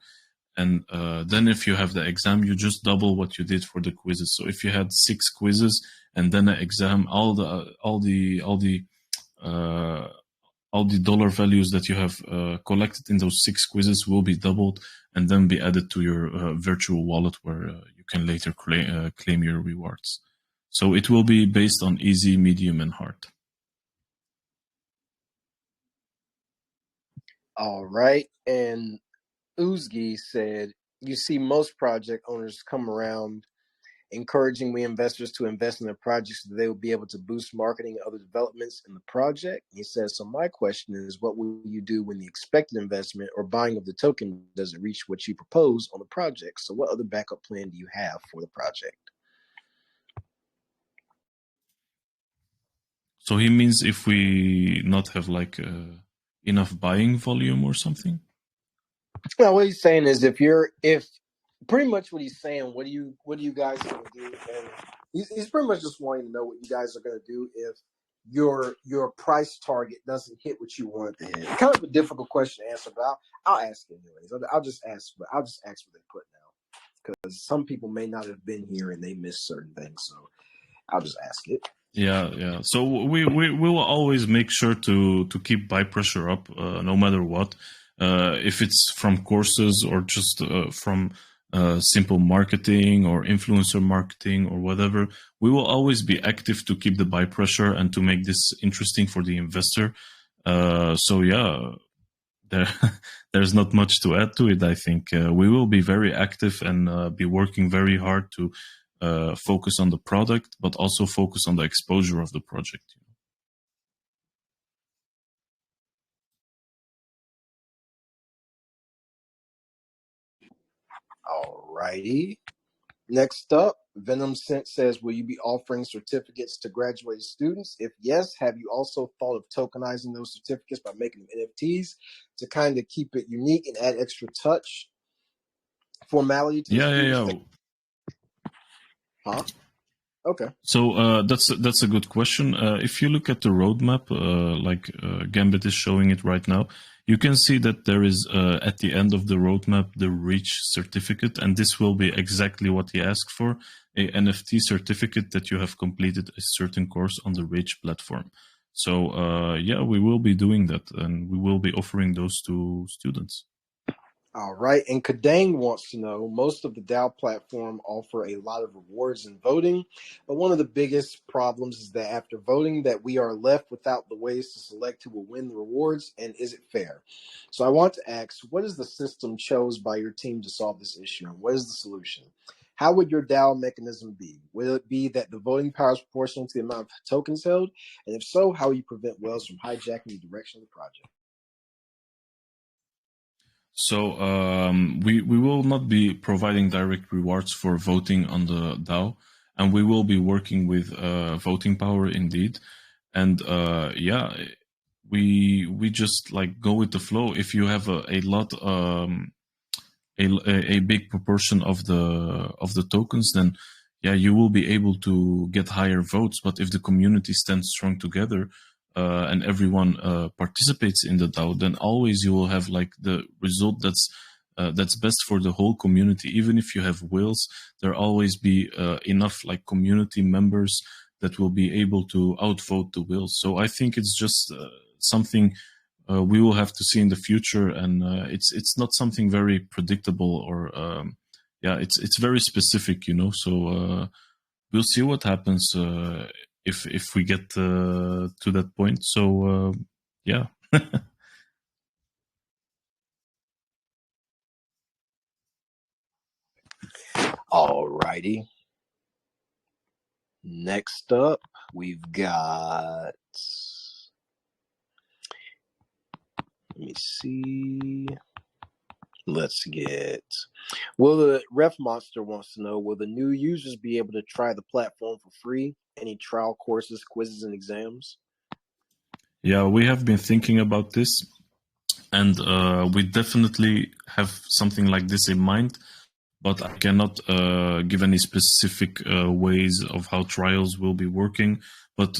And then if you have the exam, you just double what you did for the quizzes. So if you had 6 quizzes and then an exam, all the dollar values that you have collected in those 6 quizzes will be doubled and then be added to your virtual wallet, where you can later claim your rewards. So it will be based on easy, medium, and hard. All right. And Uzgi said, you see most project owners come around encouraging we investors to invest in their projects so that they will be able to boost marketing and other developments in the project. He says, so my question is, what will you do when the expected investment or buying of the token doesn't reach what you propose on the project? So what other backup plan do you have for the project? So he means if we not have like enough buying volume or something? Well, what he's saying is, if pretty much what he's saying, what do you guys going to do? And he's pretty much just wanting to know what you guys are going to do if your price target doesn't hit what you want it to hit. Kind of a difficult question to answer, but I'll ask it anyways. I'll just ask what they put now, because some people may not have been here and they missed certain things. So I'll just ask it. Yeah. So we will always make sure to keep buy pressure up, no matter what. If it's from courses or just from simple marketing or influencer marketing or whatever, we will always be active to keep the buy pressure and to make this interesting for the investor. So yeah, there's not much to add to it. I think we will be very active and be working very hard to focus on the product, but also focus on the exposure of the project. All righty. Next up, Venom Scent says, will you be offering certificates to graduated students? If yes, have you also thought of tokenizing those certificates by making them NFTs to kind of keep it unique and add extra touch, formality to the students? Huh? Okay. So that's a good question. If you look at the roadmap, like Gambit is showing it right now, you can see that there is at the end of the roadmap the Reach certificate, and this will be exactly what he asked for, a NFT certificate that you have completed a certain course on the Reach platform. So yeah, we will be doing that, and we will be offering those to students. All right. And Kadang wants to know, most of the DAO platform offer a lot of rewards in voting, but one of the biggest problems is that after voting that we are left without the ways to select who will win the rewards, and is it fair? So I want to ask, what is the system chose by your team to solve this issue, and what is the solution? How would your DAO mechanism be? Will it be that the voting power is proportional to the amount of tokens held? And if so, how will you prevent whales from hijacking the direction of the project? So we will not be providing direct rewards for voting on the DAO, and we will be working with voting power indeed. And yeah, we just like go with the flow. If you have a lot a big proportion of the tokens, then yeah, you will be able to get higher votes. But if the community stands strong together and everyone participates in the DAO, then always you will have like the result that's best for the whole community. Even if you have whales, there always be enough like community members that will be able to outvote the whales. So I think it's just something we will have to see in the future, and it's not something very predictable or yeah, it's very specific, you know. So we'll see what happens if we get to that point. So yeah. All righty. Next up, we've got. Let me see. Let's get. Will the Ref Monster wants to know, will the new users be able to try the platform for free? Any trial courses, quizzes, and exams? Yeah, we have been thinking about this, and we definitely have something like this in mind, but I cannot give any specific ways of how trials will be working. But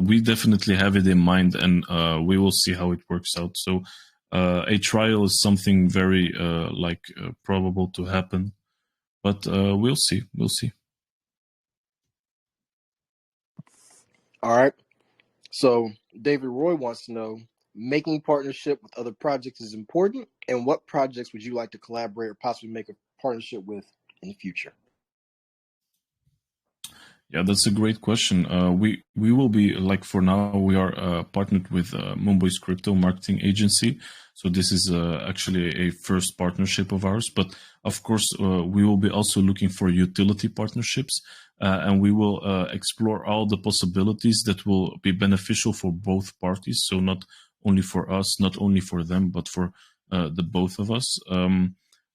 we definitely have it in mind, and we will see how it works out. So a trial is something very probable to happen, but we'll see. We'll see. All right. So David Roy wants to know, making partnership with other projects is important, and what projects would you like to collaborate or possibly make a partnership with in the future? Yeah, that's a great question. We will be, like, for now, we are partnered with Mumbai's crypto marketing agency. So this is actually a first partnership of ours. But of course, we will be also looking for utility partnerships, and we will explore all the possibilities that will be beneficial for both parties. So not only for us, not only for them, but for the both of us.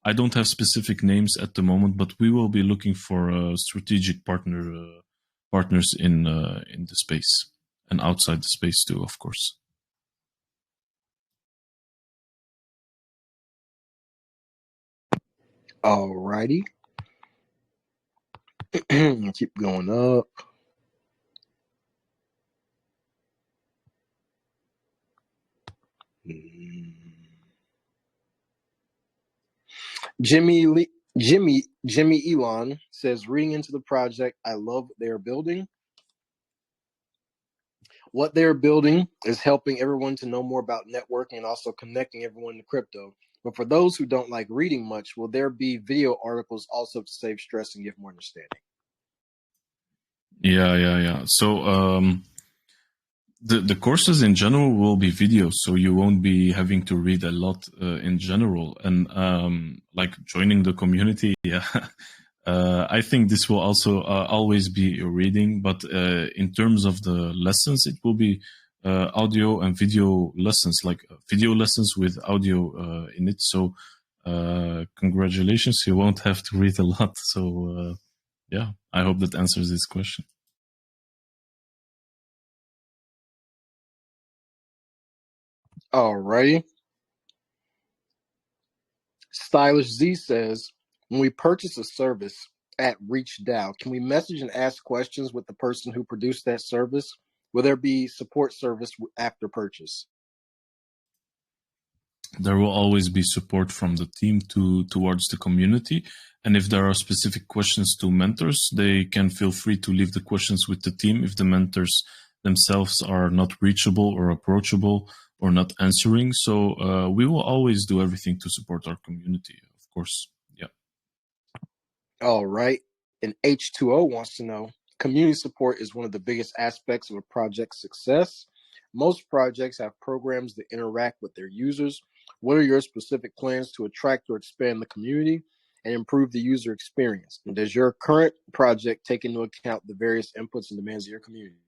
I don't have specific names at the moment, but we will be looking for strategic partners in the space and outside the space too, of course. All righty. Keep going up. Jimmy Elon says, reading into the project, I love what they're building. What they're building is helping everyone to know more about networking and also connecting everyone to crypto. But for those who don't like reading much, will there be video articles also to save stress and give more understanding? Yeah. So the courses in general will be videos, so you won't be having to read a lot in general. And like joining the community, yeah. I think this will also always be reading, but in terms of the lessons, it will be audio and video lessons, like video lessons with audio in it. So congratulations. You won't have to read a lot. So yeah, I hope that answers this question. Alrighty. Stylish Z says, when we purchase a service at Reach Dao, can we message and ask questions with the person who produced that service? Will there be support service after purchase? There will always be support from the team towards the community. And if there are specific questions to mentors, they can feel free to leave the questions with the team if the mentors themselves are not reachable or approachable or not answering. So we will always do everything to support our community, of course. Yeah. All right. And H2O wants to know, community support is one of the biggest aspects of a project's success. Most projects have programs that interact with their users. What are your specific plans to attract or expand the community and improve the user experience? And does your current project take into account the various inputs and demands of your community?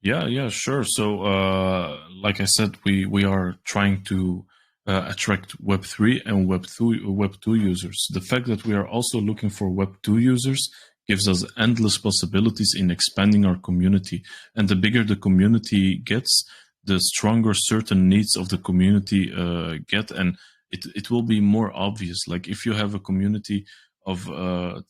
Yeah, sure. So, like I said, we are trying to attract Web3 and Web2 users. The fact that we are also looking for Web2 users gives us endless possibilities in expanding our community. And the bigger the community gets, the stronger certain needs of the community get, and it will be more obvious. Like if you have a community of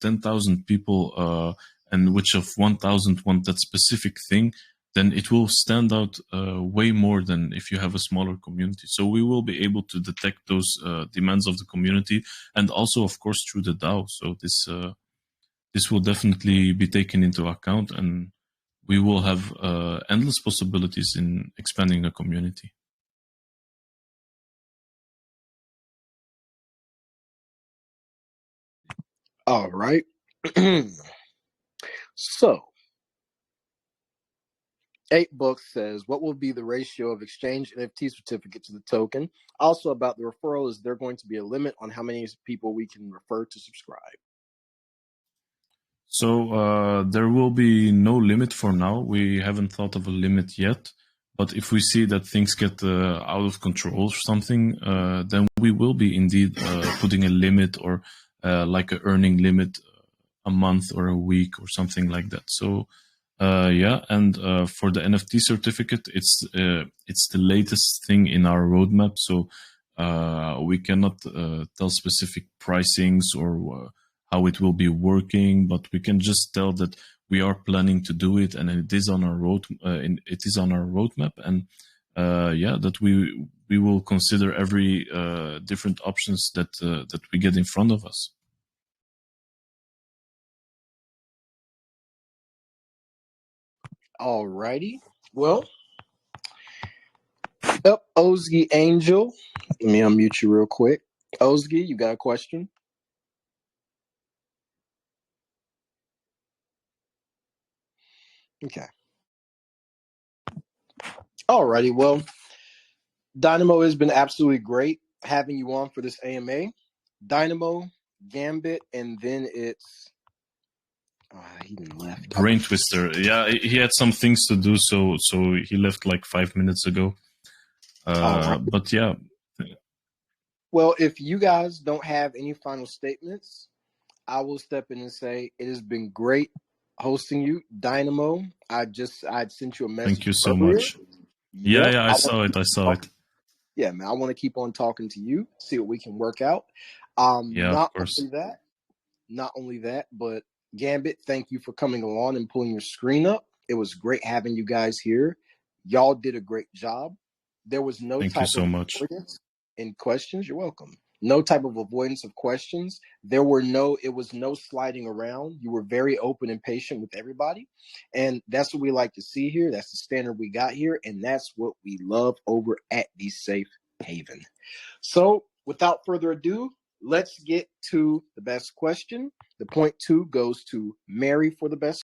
10,000 people, and which of 1,000 want that specific thing, then it will stand out way more than if you have a smaller community. So we will be able to detect those demands of the community, and also, of course, through the DAO. So this will definitely be taken into account, and we will have endless possibilities in expanding the community. All right. So, 8 Books says, what will be the ratio of exchange NFT certificate to the token? Also about the referral, is there going to be a limit on how many people we can refer to subscribe? So there will be no limit for now. We haven't thought of a limit yet. But if we see that things get out of control or something, then we will be indeed putting a limit, or like an earning limit, a month or a week or something like that. So yeah, and for the NFT certificate, it's the latest thing in our roadmap. So we cannot tell specific pricings or how it will be working, but we can just tell that we are planning to do it, and it is on our it is on our roadmap, and yeah, that we will consider every different options that that we get in front of us. All righty. Well, up, Ozgi Angel. Let me unmute you real quick. Ozgi, you got a question? Okay. All righty. Well, Dynamo has been absolutely great having you on for this AMA. Dynamo, Gambit, and then it's he left. Brain Twister. Yeah, he had some things to do, so he left like 5 minutes ago. Right. But yeah. Well, if you guys don't have any final statements, I will step in and say it has been great hosting you, Dynamo. I'd sent you a message. Thank you so earlier. much. Yep, Yeah, I saw it. Yeah, man, I want to keep on talking to you, see what we can work out. Yeah, of course. Not only that, but Gambit, thank you for coming along and pulling your screen up. It was great having you guys here. Y'all did a great job. There was no Thank type you so of much. avoidance in questions. You're welcome. No type of avoidance of questions. It was no sliding around. You were very open and patient with everybody. And that's what we like to see here. That's the standard we got here. And that's what we love over at the Safe Haven. So without further ado, let's get to the best question. The point 2 goes to Mary for the best